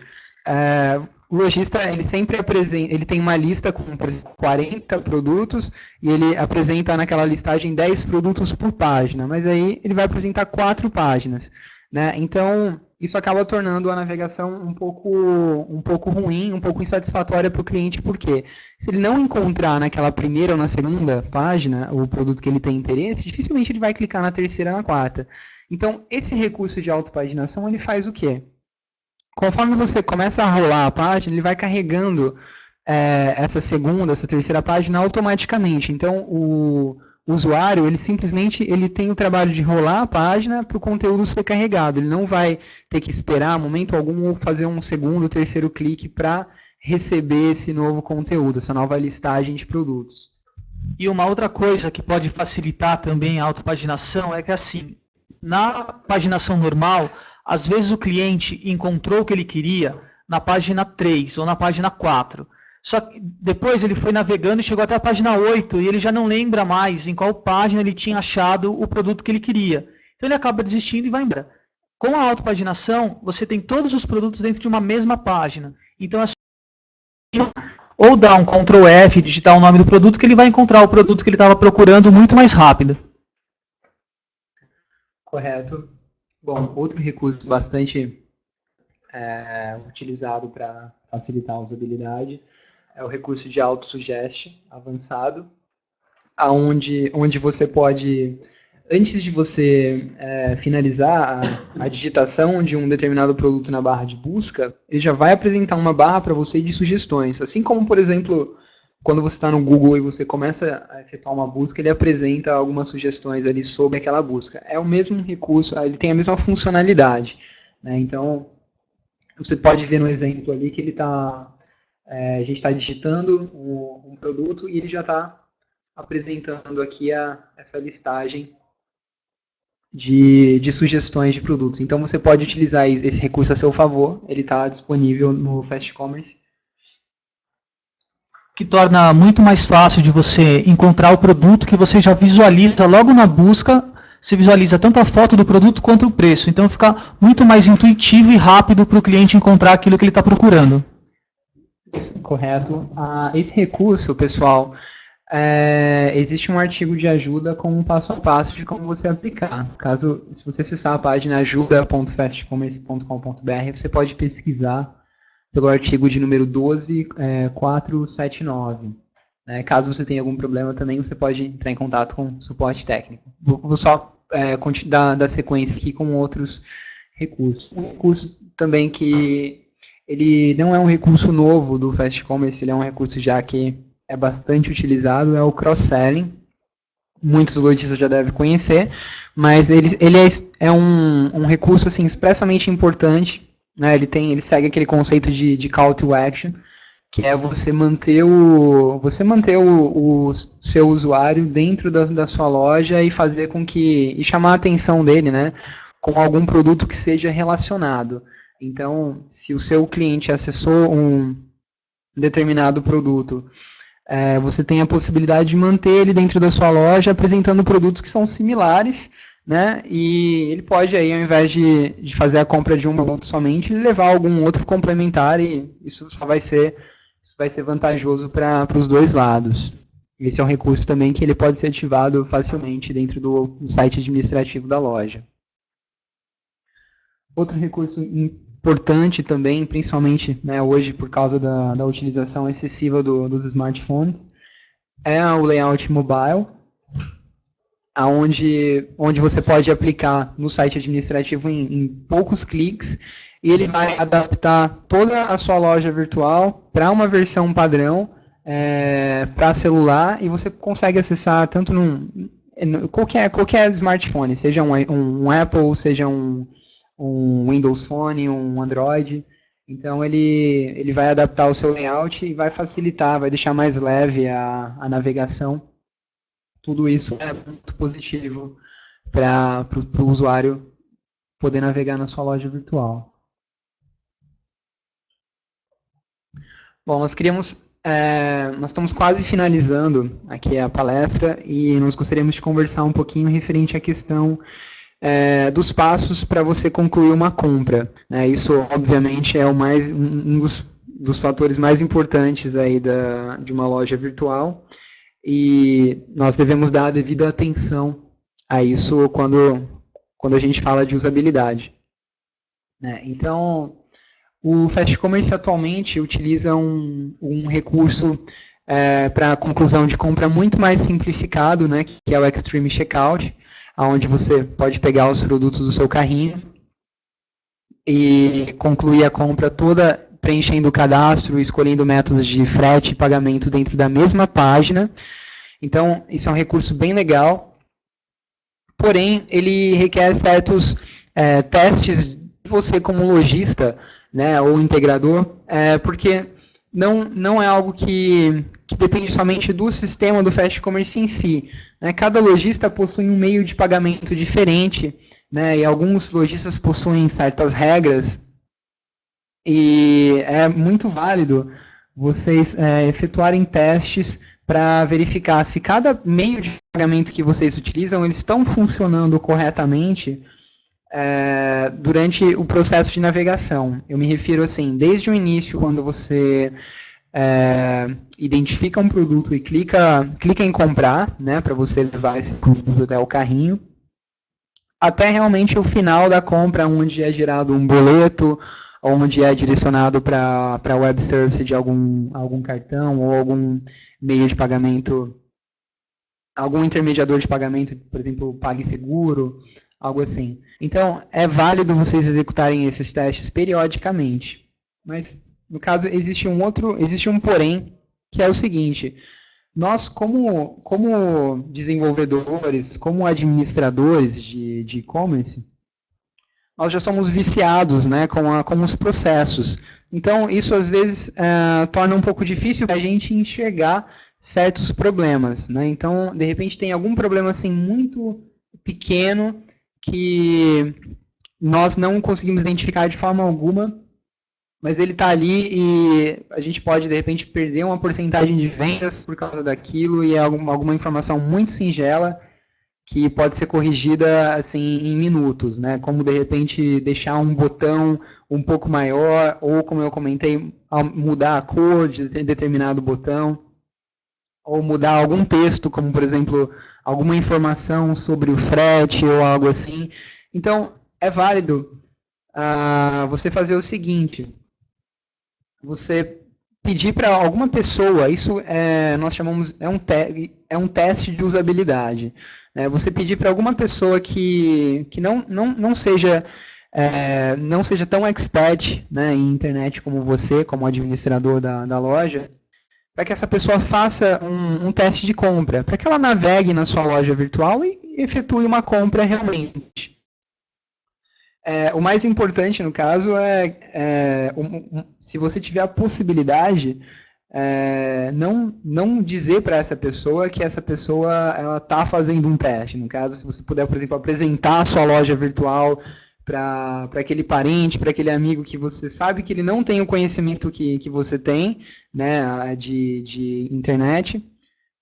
o lojista ele sempre ele tem uma lista com, por exemplo, 40 produtos e ele apresenta naquela listagem 10 produtos por página, mas aí ele vai apresentar 4 páginas. Né? Então, isso acaba tornando a navegação um pouco ruim, um pouco insatisfatória para o cliente, porque se ele não encontrar naquela primeira ou na segunda página o produto que ele tem interesse, dificilmente ele vai clicar na terceira ou na quarta. Então, esse recurso de autopaginação, ele faz o quê? Conforme você começa a rolar a página, ele vai carregando essa segunda, essa terceira página automaticamente. Então, o usuário, ele simplesmente tem o trabalho de rolar a página para o conteúdo ser carregado. Ele não vai ter que esperar, momento algum, ou fazer um segundo, terceiro clique para receber esse novo conteúdo, essa nova listagem de produtos. E uma outra coisa que pode facilitar também a autopaginação é que, assim, na paginação normal, às vezes o cliente encontrou o que ele queria na página 3 ou na página 4. Só que depois ele foi navegando e chegou até a página 8 e ele já não lembra mais em qual página ele tinha achado o produto que ele queria. Então ele acaba desistindo e vai embora. Com a autopaginação, você tem todos os produtos dentro de uma mesma página. Então é só ou dar um Ctrl F e digitar o nome do produto que ele vai encontrar o produto que ele estava procurando muito mais rápido. Correto. Bom, outro recurso bastante utilizado para facilitar a usabilidade é o recurso de autosuggest avançado, onde você pode, antes de você finalizar a digitação de um determinado produto na barra de busca, ele já vai apresentar uma barra para você de sugestões. Assim como, por exemplo, quando você está no Google e você começa a efetuar uma busca, ele apresenta algumas sugestões ali sobre aquela busca. É o mesmo recurso, ele tem a mesma funcionalidade, né? Então, você pode ver no exemplo ali que a gente está digitando um produto e ele já está apresentando aqui essa listagem de sugestões de produtos. Então você pode utilizar esse recurso a seu favor, ele está disponível no Fast Commerce. Que torna muito mais fácil de você encontrar o produto que você já visualiza logo na busca. Você visualiza tanto a foto do produto quanto o preço. Então fica muito mais intuitivo e rápido para o cliente encontrar aquilo que ele está procurando. Correto. Esse recurso, pessoal, existe um artigo de ajuda com um passo a passo de como você aplicar. Se você acessar a página ajuda.fastcommerce.com.br, você pode pesquisar pelo artigo de número 12479. Caso você tenha algum problema também, você pode entrar em contato com o suporte técnico. Vou só dar sequência aqui com outros recursos. Um recurso também que ele não é um recurso novo do Fast Commerce, ele é um recurso já que é bastante utilizado, é o cross-selling. Muitos lojistas já devem conhecer, mas ele é um recurso assim, expressamente importante, né? Ele segue aquele conceito de call to action, que é você manter o seu usuário dentro da sua loja e fazer com que, e chamar a atenção dele, né, com algum produto que seja relacionado. Então, se o seu cliente acessou um determinado produto, você tem a possibilidade de manter ele dentro da sua loja apresentando produtos que são similares, né? E ele pode, aí, ao invés de fazer a compra de um produto somente, levar algum outro complementar, e isso vai ser vantajoso para os dois lados. Esse é um recurso também que ele pode ser ativado facilmente dentro do site administrativo da loja. Outro recurso importante também, principalmente, né, hoje por causa da utilização excessiva dos smartphones, é o layout mobile, onde você pode aplicar no site administrativo em poucos cliques, e ele vai adaptar toda a sua loja virtual para uma versão padrão para celular, e você consegue acessar tanto qualquer smartphone, seja um Apple, seja um Windows Phone, um Android. Então ele vai adaptar o seu layout e vai facilitar, vai deixar mais leve a navegação. Tudo isso é muito positivo para o usuário poder navegar na sua loja virtual. Bom, nós estamos quase finalizando aqui a palestra e nós gostaríamos de conversar um pouquinho referente à questão dos passos para você concluir uma compra. Isso, obviamente, é um dos fatores mais importantes aí de uma loja virtual, e nós devemos dar a devida atenção a isso quando a gente fala de usabilidade. Então, o Fast Commerce atualmente utiliza um recurso para a conclusão de compra muito mais simplificado, né, que é o Extreme Checkout, onde você pode pegar os produtos do seu carrinho e concluir a compra toda preenchendo o cadastro, escolhendo métodos de frete e pagamento dentro da mesma página. Então, isso é um recurso bem legal, porém, ele requer certos testes de você como lojista, né, ou integrador, porque não é algo que depende somente do sistema do Fast Commerce em si. Cada lojista possui um meio de pagamento diferente, né, e alguns lojistas possuem certas regras, e é muito válido vocês efetuarem testes para verificar se cada meio de pagamento que vocês utilizam, eles estão funcionando corretamente durante o processo de navegação. Eu me refiro assim, desde o início, quando você identifica um produto e clica em comprar, né, para você levar esse produto até o carrinho, até realmente o final da compra, onde é gerado um boleto, onde é direcionado para a web service de algum cartão ou algum meio de pagamento, algum intermediador de pagamento, por exemplo, PagSeguro, algo assim. Então, é válido vocês executarem esses testes periodicamente. Mas, no caso, existe um porém, que é o seguinte: nós, como desenvolvedores, como administradores de e-commerce, nós já somos viciados, né, com os processos. Então, isso às vezes torna um pouco difícil a gente enxergar certos problemas, né? Então, de repente, tem algum problema assim muito pequeno que nós não conseguimos identificar de forma alguma, mas ele está ali e a gente pode, de repente, perder uma porcentagem de vendas por causa daquilo, e é alguma informação muito singela que pode ser corrigida assim em minutos, né? Como, de repente, deixar um botão um pouco maior, ou, como eu comentei, mudar a cor de determinado botão, ou mudar algum texto, como, por exemplo, alguma informação sobre o frete ou algo assim. Então, é válido você fazer o seguinte: você pedir para alguma pessoa, isso nós chamamos, é um teste de usabilidade. Você pedir para alguma pessoa que não seja tão expert, né, em internet como você, como administrador da loja, para que essa pessoa faça um teste de compra, para que ela navegue na sua loja virtual e efetue uma compra realmente. O mais importante, no caso, se você tiver a possibilidade, não dizer para essa pessoa que essa pessoa está fazendo um teste. No caso, se você puder, por exemplo, apresentar a sua loja virtual para aquele parente, para aquele amigo que você sabe que ele não tem o conhecimento que você tem, né, de internet,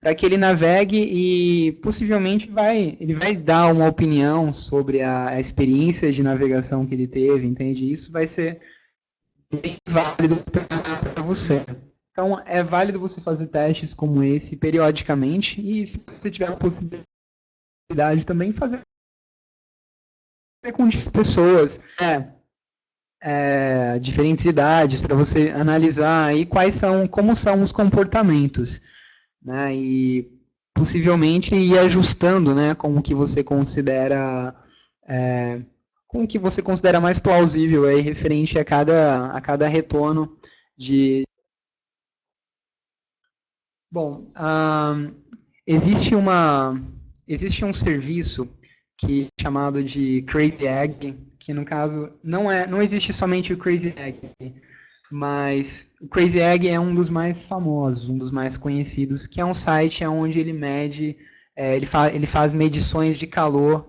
para que ele navegue e possivelmente ele vai dar uma opinião sobre a experiência de navegação que ele teve, entende? Isso vai ser bem válido para você. Então, é válido você fazer testes como esse periodicamente, e se você tiver a possibilidade também, fazer com pessoas, diferentes idades, para você analisar aí como são os comportamentos, né, e possivelmente ir ajustando, né, com o que você considera mais plausível aí, referente a cada retorno de. Bom, existe um serviço que é chamado de Crazy Egg, que no caso não existe somente o Crazy Egg, mas o Crazy Egg é um dos mais famosos, um dos mais conhecidos, que é um site onde ele mede, ele faz medições de calor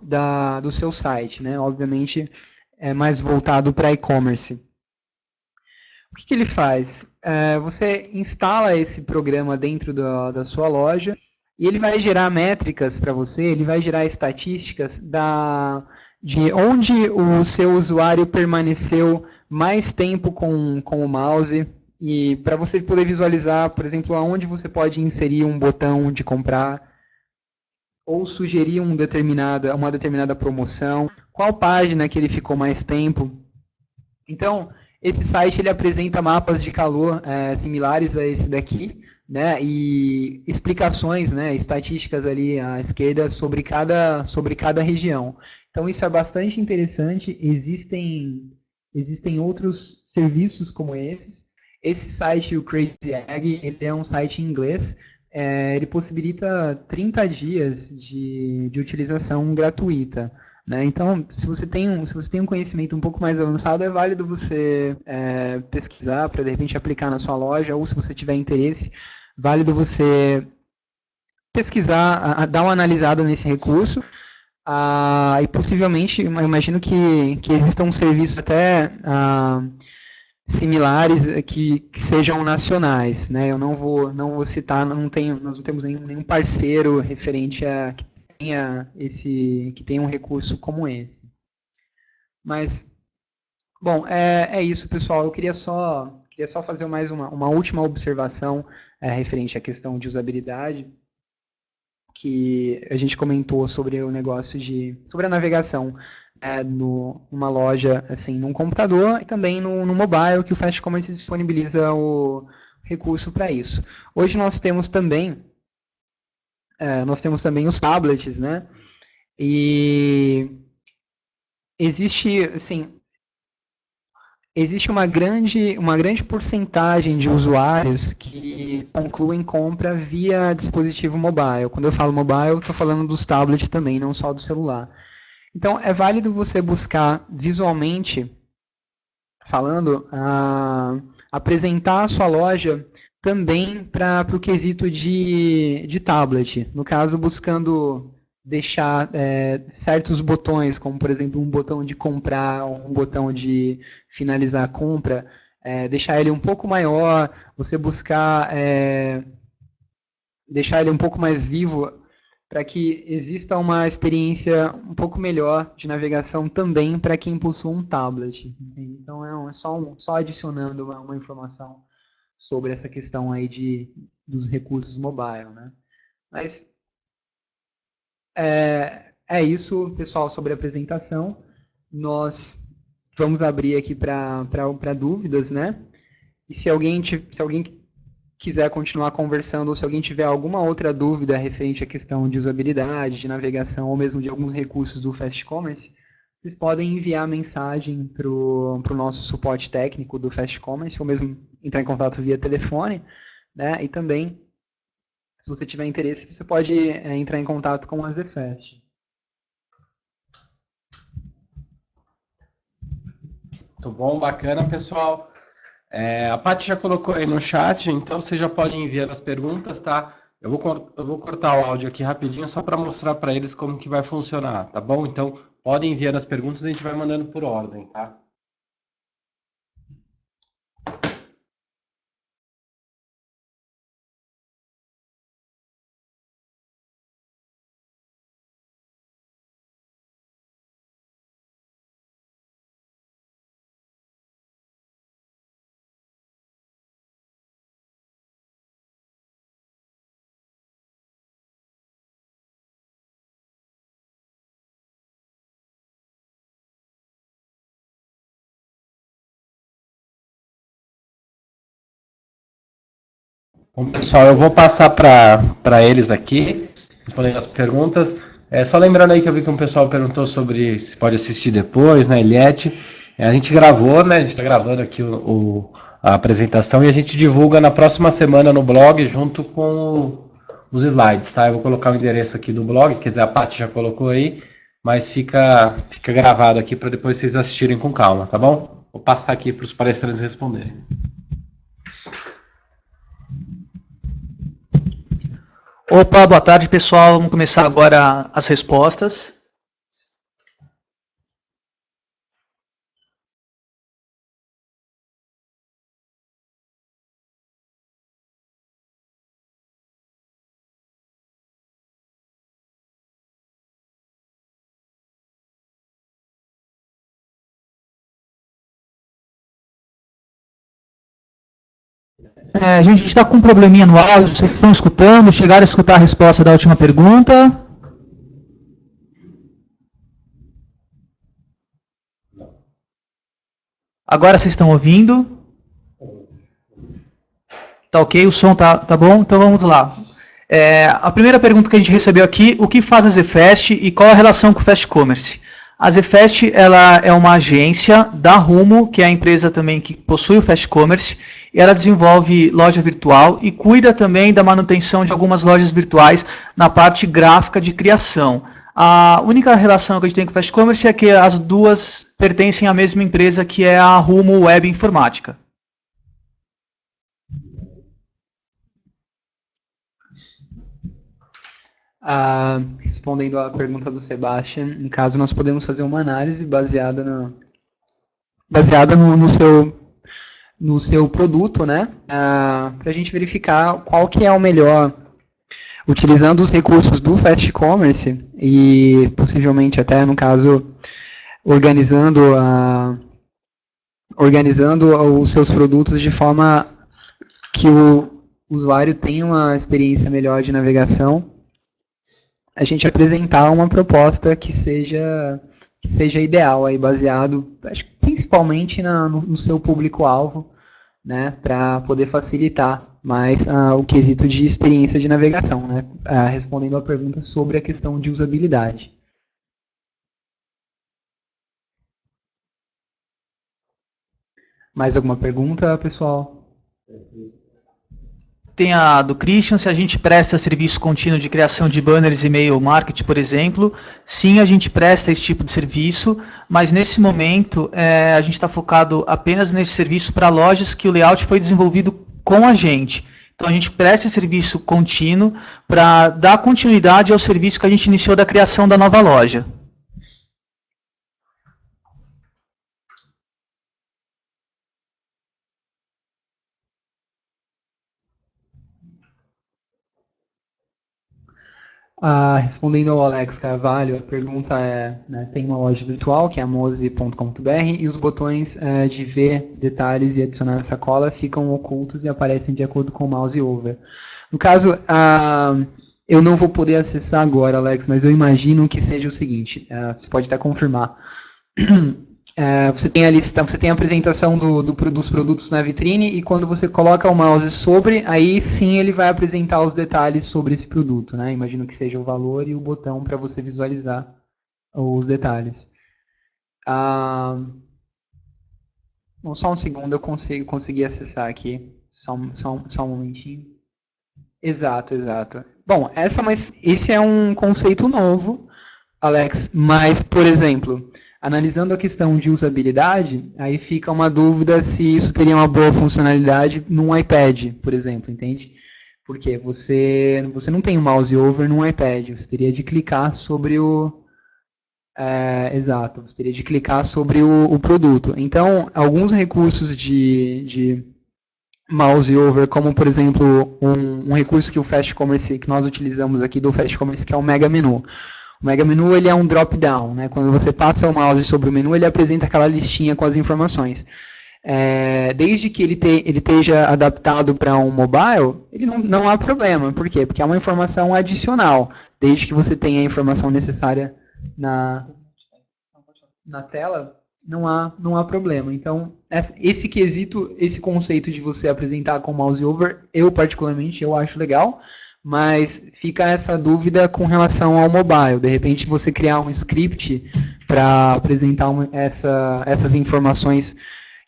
do seu site, né? Obviamente é mais voltado para e-commerce. O que ele faz? Você instala esse programa dentro da sua loja e ele vai gerar métricas para você, ele vai gerar estatísticas de onde o seu usuário permaneceu mais tempo com o mouse, e para você poder visualizar, por exemplo, aonde você pode inserir um botão de comprar ou sugerir uma determinada promoção, qual página que ele ficou mais tempo. Então, esse site ele apresenta mapas de calor similares a esse daqui, né, e explicações, né, estatísticas ali à esquerda sobre cada região. Então isso é bastante interessante. Existem outros serviços como esses. Esse site, o Crazy Egg, ele é um site em inglês. Ele possibilita 30 dias de utilização gratuita, né? Então, se você tem um conhecimento um pouco mais avançado, é válido você pesquisar para, de repente, aplicar na sua loja, ou se você tiver interesse, válido você pesquisar, dar uma analisada nesse recurso, e possivelmente, eu imagino que existam serviços até similares que sejam nacionais, né? Eu não vou citar, nós não temos nenhum parceiro referente a que tenha um recurso como esse. Mas, bom, é isso, pessoal. Eu queria só fazer mais uma última observação referente à questão de usabilidade, que a gente comentou sobre o negócio sobre a navegação numa loja, assim, num computador e também no mobile, que o Fast Commerce disponibiliza o recurso para isso. Hoje nós temos também os tablets, né? E existe, assim, uma grande porcentagem de usuários que concluem compra via dispositivo mobile. Quando eu falo mobile, estou falando dos tablets também, não só do celular. Então, é válido você buscar visualmente, falando, apresentar a sua loja também para o quesito de tablet. No caso, buscando deixar certos botões, como por exemplo um botão de comprar, um botão de finalizar a compra, deixar ele um pouco maior, você buscar deixar ele um pouco mais vivo, para que exista uma experiência um pouco melhor de navegação também para quem possui um tablet. Então é só adicionando uma informação sobre essa questão aí dos recursos mobile, né? Mas é isso, pessoal, sobre a apresentação. Nós vamos abrir aqui para dúvidas, né? E se alguém quiser continuar conversando, ou se alguém tiver alguma outra dúvida referente à questão de usabilidade, de navegação, ou mesmo de alguns recursos do Fast Commerce, vocês podem enviar mensagem para o nosso suporte técnico do Fast Commerce, ou mesmo entrar em contato via telefone, né? E também, se você tiver interesse, você pode entrar em contato com a ZFast. Muito bom, bacana, pessoal. A Paty já colocou aí no chat, então vocês já podem enviar as perguntas, tá? Eu vou cortar o áudio aqui rapidinho só para mostrar para eles como que vai funcionar, tá bom? Então, podem enviar as perguntas e a gente vai mandando por ordem, tá? Bom, pessoal, eu vou passar para eles aqui, respondendo as perguntas. Só lembrando aí que eu vi que um pessoal perguntou sobre se pode assistir depois, né, Eliette. A gente gravou, né, a gente está gravando aqui a apresentação e a gente divulga na próxima semana no blog junto com os slides, tá? Eu vou colocar o endereço aqui do blog, quer dizer, a Paty já colocou aí, mas fica gravado aqui para depois vocês assistirem com calma, tá bom? Vou passar aqui para os palestrantes responderem. Opa, boa tarde, pessoal. Vamos começar agora as respostas. A gente está com um probleminha no áudio, vocês estão escutando? Chegaram a escutar a resposta da última pergunta? Agora vocês estão ouvindo? Tá ok? O som tá bom? Então vamos lá. A primeira pergunta que a gente recebeu aqui, o que faz a ZFast e qual a relação com o Fast Commerce? A ZFast ela é uma agência da Rumo, que é a empresa também que possui o Fast Commerce, e ela desenvolve loja virtual e cuida também da manutenção de algumas lojas virtuais na parte gráfica de criação. A única relação que a gente tem com o Fast Commerce é que as duas pertencem à mesma empresa, que é a Rumo Web Informática. Respondendo à pergunta do Sebastian, em caso nós podemos fazer uma análise baseada no seu produto, né? Para a gente verificar qual que é o melhor, utilizando os recursos do Fast Commerce e possivelmente até no caso organizando os seus produtos de forma que o usuário tenha uma experiência melhor de navegação, a gente apresentar uma proposta que seja ideal, aí, baseado, acho que principalmente no seu público-alvo, né, para poder facilitar mais o quesito de experiência de navegação, né, respondendo a pergunta sobre a questão de usabilidade. Mais alguma pergunta, pessoal? Tem a do Christian, se a gente presta serviço contínuo de criação de banners e e-mail marketing, por exemplo. Sim, a gente presta esse tipo de serviço, mas nesse momento a gente está focado apenas nesse serviço para lojas que o layout foi desenvolvido com a gente. Então a gente presta esse serviço contínuo para dar continuidade ao serviço que a gente iniciou da criação da nova loja. Respondendo ao Alex Carvalho, a pergunta é, né, tem uma loja virtual, que é a mose.com.br, e os botões de ver detalhes e adicionar na sacola ficam ocultos e aparecem de acordo com o mouse over. No caso, eu não vou poder acessar agora, Alex, mas eu imagino que seja o seguinte, você pode até confirmar. Você tem a lista, você tem a apresentação dos produtos na vitrine, e quando você coloca o mouse sobre, aí sim ele vai apresentar os detalhes sobre esse produto, né? Imagino que seja o valor e o botão para você visualizar os detalhes. Bom, só um segundo, eu consegui acessar aqui. Só um momentinho. Exato. Bom, esse é um conceito novo, Alex, mas, por exemplo, analisando a questão de usabilidade, aí fica uma dúvida se isso teria uma boa funcionalidade num iPad, por exemplo, entende? Porque você não tem um mouse over num iPad, você teria de clicar sobre exato, você teria de clicar sobre o produto. Então, alguns recursos de mouse over, como por exemplo, um recurso que o Fast Commerce, que nós utilizamos aqui do Fast Commerce, que é o Mega Menu. O Mega Menu ele é um drop-down, né? Quando você passa o mouse sobre o menu, ele apresenta aquela listinha com as informações. Desde que ele esteja adaptado para um mobile, ele não há problema. Por quê? Porque é uma informação adicional. Desde que você tenha a informação necessária na tela, não há problema. Então, esse conceito de você apresentar com mouse over, eu particularmente acho legal. Mas fica essa dúvida com relação ao mobile. De repente você criar um script para apresentar essas informações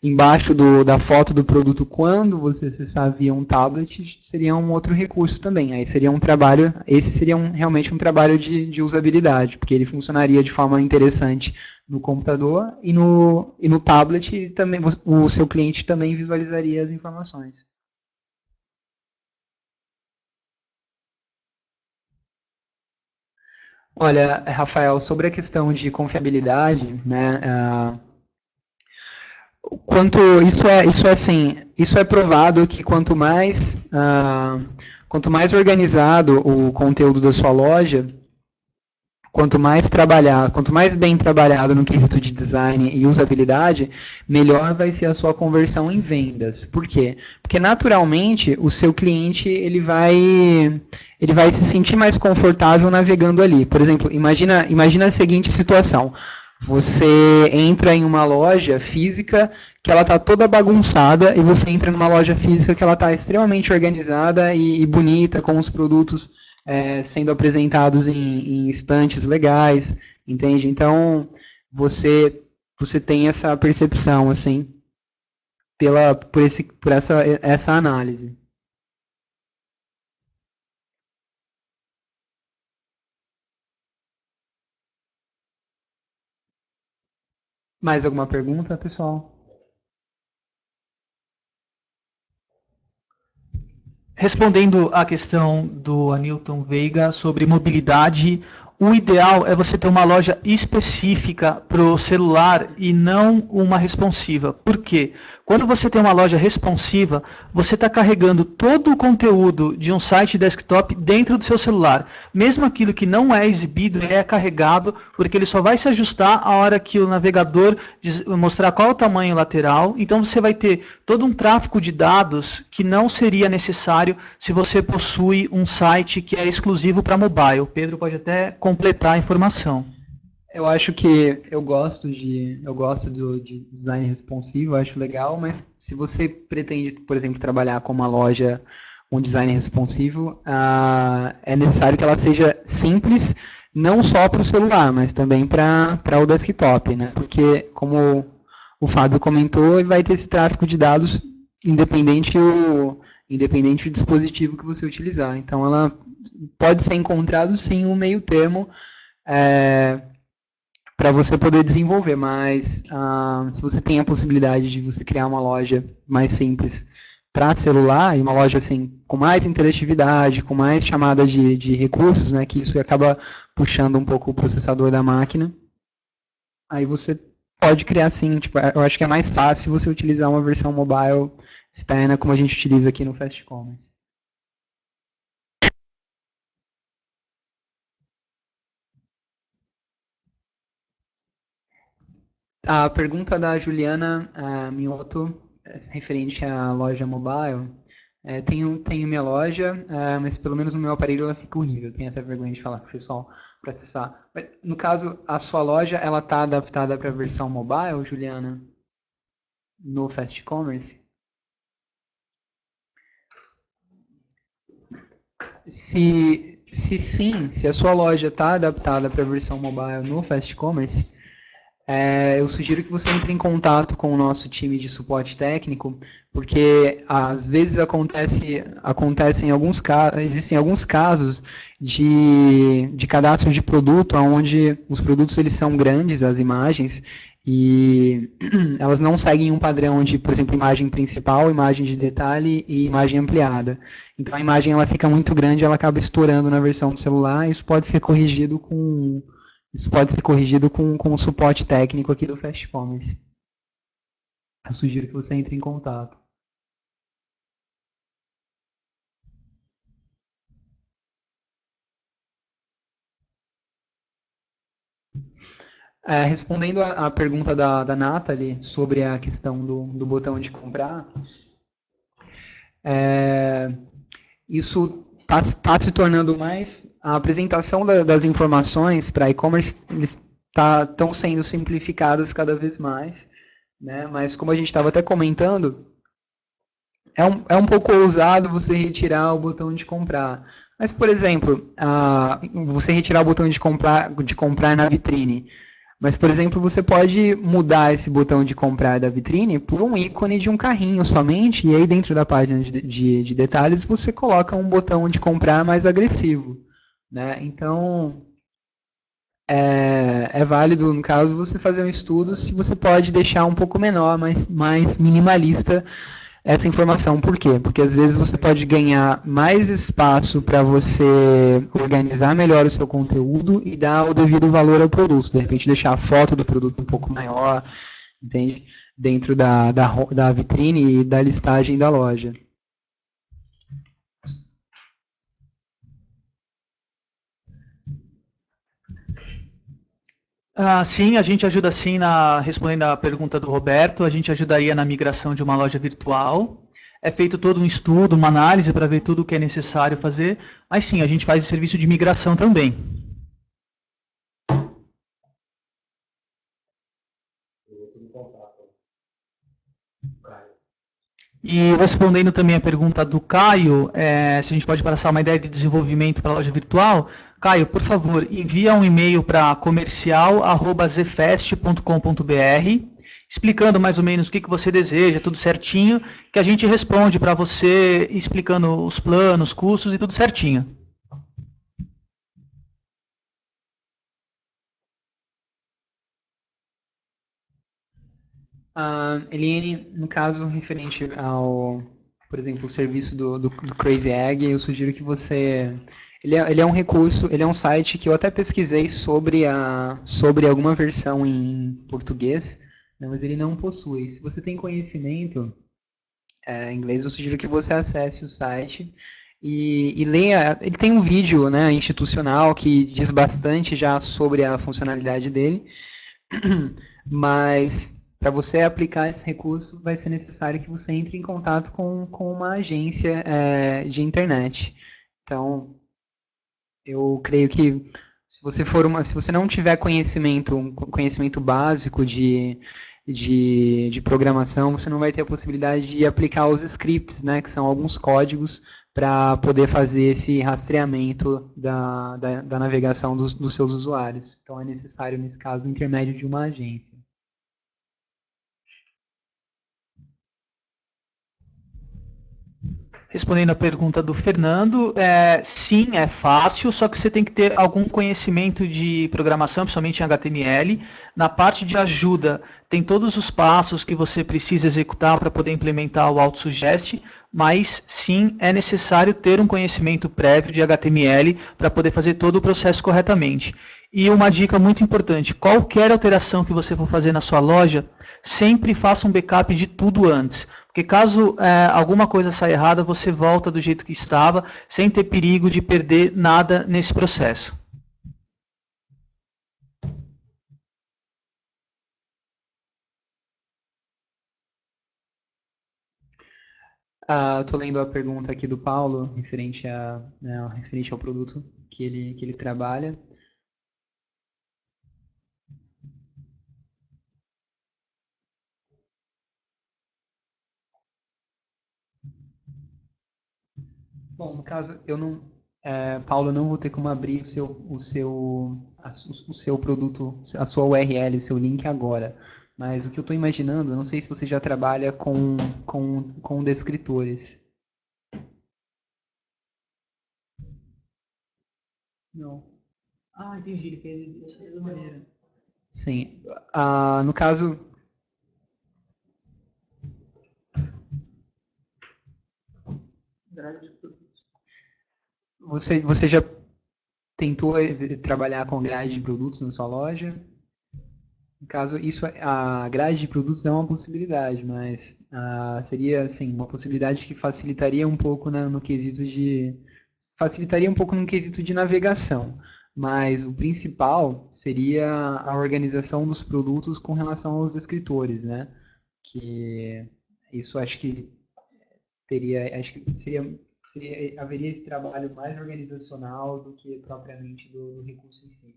embaixo da foto do produto quando você acessar via um tablet, seria um outro recurso também. Aí seria um trabalho, esse seria realmente um trabalho de usabilidade, porque ele funcionaria de forma interessante no computador e no tablet também o seu cliente também visualizaria as informações. Olha, Rafael, sobre a questão de confiabilidade, né, isso é provado que quanto mais organizado o conteúdo da sua loja, quanto mais bem trabalhado no quesito de design e usabilidade, melhor vai ser a sua conversão em vendas. Por quê? Porque naturalmente o seu cliente ele vai se sentir mais confortável navegando ali. Por exemplo, imagina a seguinte situação. Você entra em uma loja física que ela está toda bagunçada e você entra numa loja física que ela está extremamente organizada e bonita, com os produtos sendo apresentados em estantes legais, entende? Então, você tem essa percepção, assim, por essa análise. Mais alguma pergunta, pessoal? Respondendo à questão do Anilton Veiga sobre mobilidade, o ideal é você ter uma loja específica para o celular e não uma responsiva. Por quê? Quando você tem uma loja responsiva, você está carregando todo o conteúdo de um site desktop dentro do seu celular. Mesmo aquilo que não é exibido, ele é carregado, porque ele só vai se ajustar a hora que o navegador mostrar qual é o tamanho lateral. Então você vai ter todo um tráfego de dados que não seria necessário se você possui um site que é exclusivo para mobile. O Pedro pode até completar a informação. Eu acho que eu gosto de design responsivo, eu acho legal, mas se você pretende, por exemplo, trabalhar com uma loja com design responsivo, é necessário que ela seja simples, não só para o celular, mas também para o desktop, né? Porque, como o Fábio comentou, vai ter esse tráfego de dados independente do dispositivo que você utilizar. Então, ela pode ser encontrado sim um meio termo para você poder desenvolver, mas se você tem a possibilidade de você criar uma loja mais simples para celular, e uma loja assim com mais interatividade, com mais chamada de recursos, né, que isso acaba puxando um pouco o processador da máquina, aí você pode criar sim, tipo, eu acho que é mais fácil você utilizar uma versão mobile externa como a gente utiliza aqui no Fast Commerce. A pergunta da Juliana Minotto, referente à loja mobile. Tenho minha loja, mas pelo menos no meu aparelho ela fica horrível. Tenho até vergonha de falar para o pessoal para acessar. Mas, no caso, a sua loja ela está adaptada para a versão mobile, Juliana? No Fast Commerce? Se a sua loja está adaptada para a versão mobile no Fast Commerce, eu sugiro que você entre em contato com o nosso time de suporte técnico, porque às vezes existem alguns casos de cadastro de produto, onde os produtos eles são grandes, as imagens, e elas não seguem um padrão de, por exemplo, imagem principal, imagem de detalhe e imagem ampliada. Então a imagem ela fica muito grande, ela acaba estourando na versão do celular, e isso pode ser corrigido com o suporte técnico aqui do Fast Commerce. Eu sugiro que você entre em contato. Respondendo à pergunta da Nathalie sobre a questão do botão de comprar, isso está se tornando mais. A apresentação das informações para e-commerce estão sendo simplificadas cada vez mais, né? Mas como a gente estava até comentando, é um pouco ousado você retirar o botão de comprar. Mas, por exemplo, você retirar o botão de comprar na vitrine. Mas, por exemplo, você pode mudar esse botão de comprar da vitrine por um ícone de um carrinho somente, e aí dentro da página de detalhes você coloca um botão de comprar mais agressivo, né? Então, é válido, no caso, você fazer um estudo se você pode deixar um pouco menor, mais minimalista essa informação. Por quê? Porque às vezes você pode ganhar mais espaço para você organizar melhor o seu conteúdo e dar o devido valor ao produto. De repente deixar a foto do produto um pouco maior, entende? Dentro da vitrine e da listagem da loja. Sim, a gente ajuda sim respondendo a pergunta do Roberto, a gente ajudaria na migração de uma loja virtual. É feito todo um estudo, uma análise para ver tudo o que é necessário fazer, mas sim, a gente faz o serviço de migração também. E respondendo também a pergunta do Caio, se a gente pode passar uma ideia de desenvolvimento para a loja virtual, Caio, por favor, envia um e-mail para comercial@zfest.com.br, explicando mais ou menos o que você deseja, tudo certinho, que a gente responde para você, explicando os planos, custos e tudo certinho. Eliane, no caso referente ao, por exemplo, o serviço do Crazy Egg, eu sugiro que você... Ele é um recurso, ele é um site que eu até pesquisei sobre alguma versão em português, né, mas ele não possui. Se você tem conhecimento em inglês, eu sugiro que você acesse o site e leia. Ele tem um vídeo, né, institucional que diz bastante já sobre a funcionalidade dele, mas para você aplicar esse recurso vai ser necessário que você entre em contato com uma agência de internet. Então, eu creio que se você não tiver um conhecimento básico de programação, você não vai ter a possibilidade de aplicar os scripts, né, que são alguns códigos para poder fazer esse rastreamento da navegação dos seus usuários. Então é necessário, nesse caso, o intermédio de uma agência. Respondendo a pergunta do Fernando, sim, é fácil, só que você tem que ter algum conhecimento de programação, principalmente em HTML. Na parte de ajuda, tem todos os passos que você precisa executar para poder implementar o AutoSuggest, mas sim, é necessário ter um conhecimento prévio de HTML para poder fazer todo o processo corretamente. E uma dica muito importante, qualquer alteração que você for fazer na sua loja, sempre faça um backup de tudo antes. Porque caso alguma coisa saia errada, você volta do jeito que estava, sem ter perigo de perder nada nesse processo. Estou lendo a pergunta aqui do Paulo, referente ao produto que ele trabalha. Bom, no caso, Paulo, eu não vou ter como abrir o seu produto, a sua URL, o seu link agora. Mas o que eu estou imaginando, eu não sei se você já trabalha com descritores. Não. Ah, entendi, ele fez dessa maneira. Sim. No caso, você já tentou trabalhar com grade de produtos na sua loja? No caso, a grade de produtos é uma possibilidade, mas seria assim, uma possibilidade que facilitaria um pouco facilitaria um pouco no quesito de navegação. Mas o principal seria a organização dos produtos com relação aos escritores, né? Que isso acho que haveria esse trabalho mais organizacional do que propriamente do recurso em si.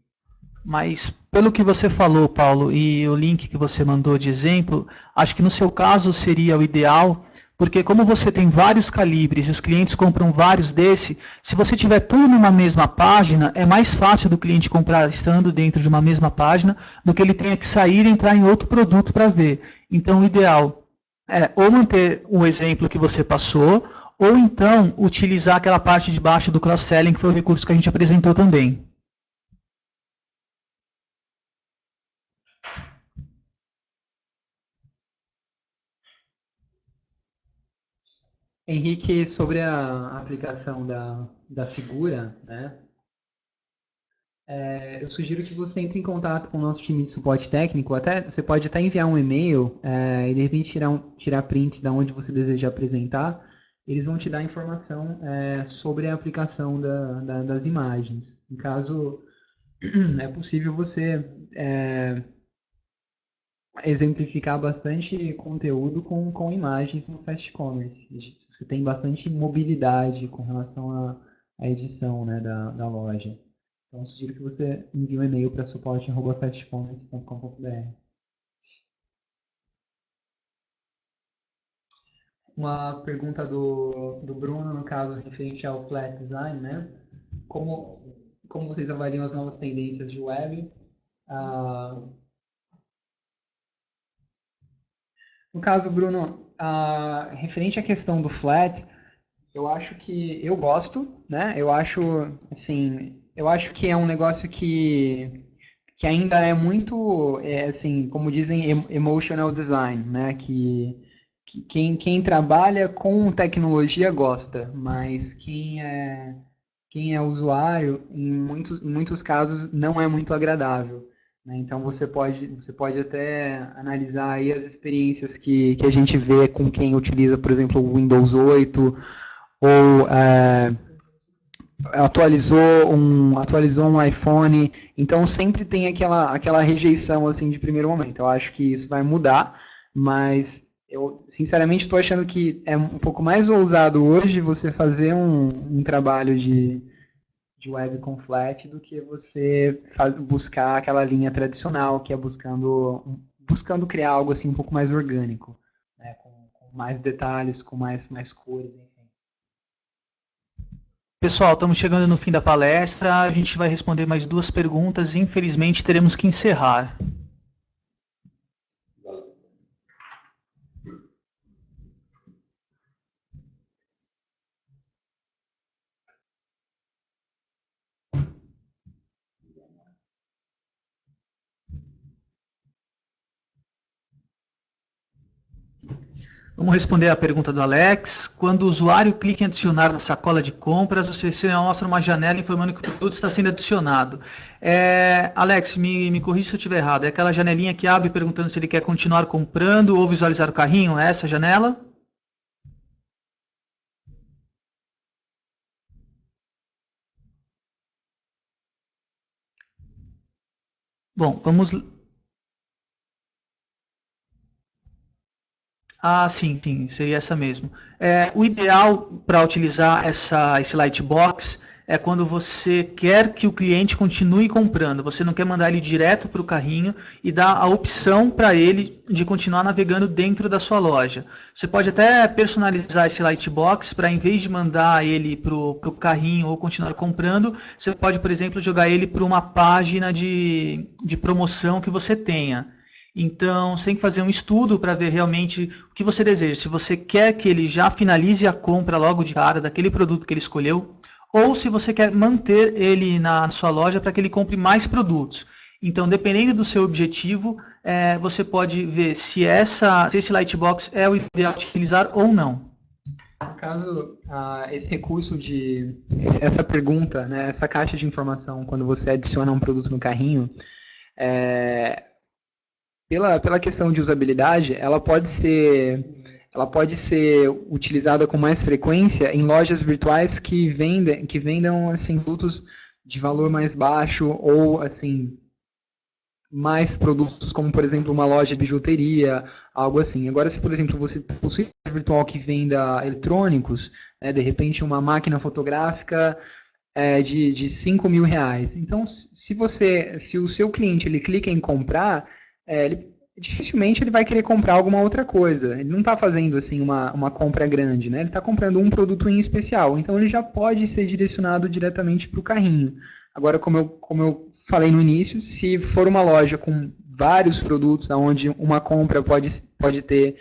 Mas, pelo que você falou, Paulo, e o link que você mandou de exemplo, acho que no seu caso seria o ideal, porque como você tem vários calibres e os clientes compram vários desse, se você tiver tudo numa mesma página, é mais fácil do cliente comprar estando dentro de uma mesma página do que ele tenha que sair e entrar em outro produto para ver. Então, o ideal é ou manter o exemplo que você passou, ou então utilizar aquela parte de baixo do cross-selling, que foi o recurso que a gente apresentou também. Henrique, sobre a aplicação da figura, né? Eu sugiro que você entre em contato com o nosso time de suporte técnico. Você pode até enviar um e-mail e de repente tirar print da onde você deseja apresentar. Eles vão te dar informação sobre a aplicação das imagens. Em caso é possível você exemplificar bastante conteúdo com imagens no Fast Commerce. Você tem bastante mobilidade com relação à edição, né, da loja. Então, sugiro que você envie um e-mail para suporte@fastcommerce.com.br. Uma pergunta do Bruno, no caso, referente ao flat design, né? Como vocês avaliam as novas tendências de web? No caso, Bruno, referente à questão do flat, eu acho que eu gosto, né? Eu acho que é um negócio que ainda é muito, assim, como dizem, emotional design, né? Que quem trabalha com tecnologia gosta, mas quem é usuário, em muitos casos, não é muito agradável. né? Então você pode até analisar aí as experiências que a gente vê com quem utiliza, por exemplo, o Windows 8 ou atualizou um iPhone, então sempre tem aquela rejeição assim de primeiro momento. Eu acho que isso vai mudar, mas eu sinceramente estou achando que é um pouco mais ousado hoje você fazer um trabalho de web com flat do que você buscar aquela linha tradicional, que é buscando criar algo assim um pouco mais orgânico, né, com mais detalhes, com mais cores, enfim. Pessoal, estamos chegando no fim da palestra. A gente vai responder mais 2 perguntas e, infelizmente, teremos que encerrar. Vamos responder a pergunta do Alex. Quando o usuário clica em adicionar na sacola de compras, você mostra uma janela informando que o produto está sendo adicionado. Alex, me corrija se eu estiver errado. É aquela janelinha que abre perguntando se ele quer continuar comprando ou visualizar o carrinho? É essa janela? Bom, vamos... sim, seria essa mesmo. O ideal para utilizar esse Lightbox é quando você quer que o cliente continue comprando. Você não quer mandar ele direto para o carrinho e dar a opção para ele de continuar navegando dentro da sua loja. Você pode até personalizar esse Lightbox para, em vez de mandar ele para o carrinho ou continuar comprando, você pode, por exemplo, jogar ele para uma página de promoção que você tenha. Então, você tem que fazer um estudo para ver realmente o que você deseja. Se você quer que ele já finalize a compra logo de cara daquele produto que ele escolheu, ou se você quer manter ele na sua loja para que ele compre mais produtos. Então, dependendo do seu objetivo, você pode ver se esse Lightbox é o ideal de utilizar ou não. No caso, esse recurso essa pergunta, né, essa caixa de informação, quando você adiciona um produto no carrinho, pela questão de usabilidade, ela pode ser utilizada com mais frequência em lojas virtuais que vendam assim, produtos de valor mais baixo ou assim mais produtos como, por exemplo, uma loja de bijuteria, algo assim. Agora, se, por exemplo, você possui uma loja virtual que venda eletrônicos, né, de repente uma máquina fotográfica de R$ 5.000. Então, se o seu cliente ele clica em comprar, dificilmente ele vai querer comprar alguma outra coisa. Ele não está fazendo assim uma compra grande, né? Ele está comprando um produto em especial. Então ele já pode ser direcionado diretamente para o carrinho. Agora, como eu falei no início, se for uma loja com vários produtos, onde uma compra pode ter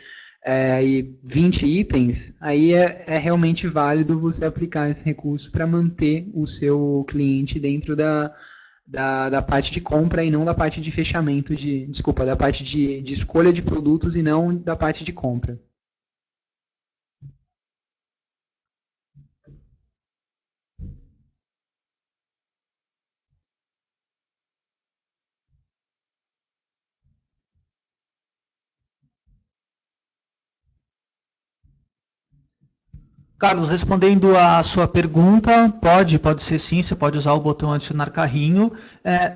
20 itens, aí é realmente válido você aplicar esse recurso para manter o seu cliente dentro da parte de compra e não da parte de fechamento da parte de escolha de produtos e não da parte de compra. Carlos, respondendo à sua pergunta, pode ser sim, você pode usar o botão adicionar carrinho.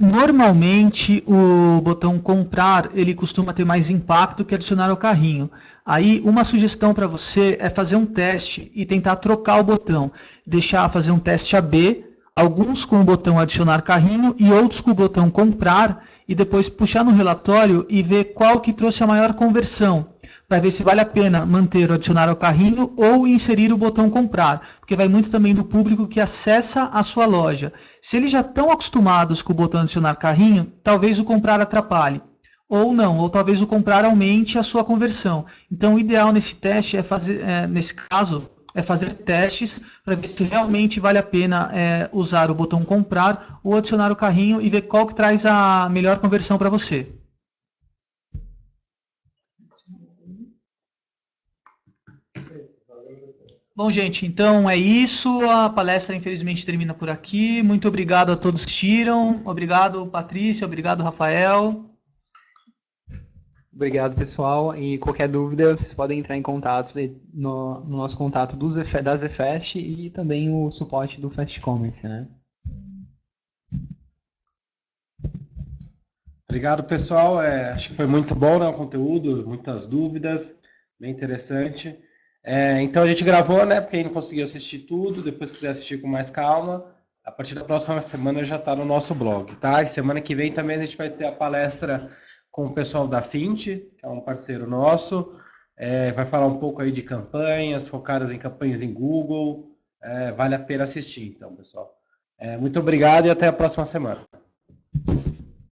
Normalmente o botão comprar, ele costuma ter mais impacto que adicionar ao carrinho. Aí uma sugestão para você é fazer um teste e tentar trocar o botão. Fazer um teste AB, alguns com o botão adicionar carrinho e outros com o botão comprar, e depois puxar no relatório e ver qual que trouxe a maior conversão, para ver se vale a pena manter o adicionar ao carrinho ou inserir o botão comprar, porque vai muito também do público que acessa a sua loja. Se eles já estão acostumados com o botão adicionar carrinho, talvez o comprar atrapalhe, ou não, ou talvez o comprar aumente a sua conversão. Então o ideal nesse teste nesse caso, é fazer testes para ver se realmente vale a pena usar o botão comprar ou adicionar o carrinho e ver qual que traz a melhor conversão para você. Bom, gente, então é isso. A palestra, infelizmente, termina por aqui. Muito obrigado a todos que assistiram. Obrigado, Patrícia. Obrigado, Rafael. Obrigado, pessoal. E qualquer dúvida, vocês podem entrar em contato no nosso contato da Zefest e também o suporte do Fast Commerce, né? Obrigado, pessoal. Acho que foi muito bom, né, o conteúdo, muitas dúvidas, bem interessante. Então a gente gravou, né, porque quem não conseguiu assistir tudo, depois quiser assistir com mais calma, a partir da próxima semana já está no nosso blog, tá? E semana que vem também a gente vai ter a palestra com o pessoal da Fint, que é um parceiro nosso. Vai falar um pouco aí de campanhas, focadas em campanhas em Google. Vale a pena assistir, então, pessoal. Muito obrigado e até a próxima semana.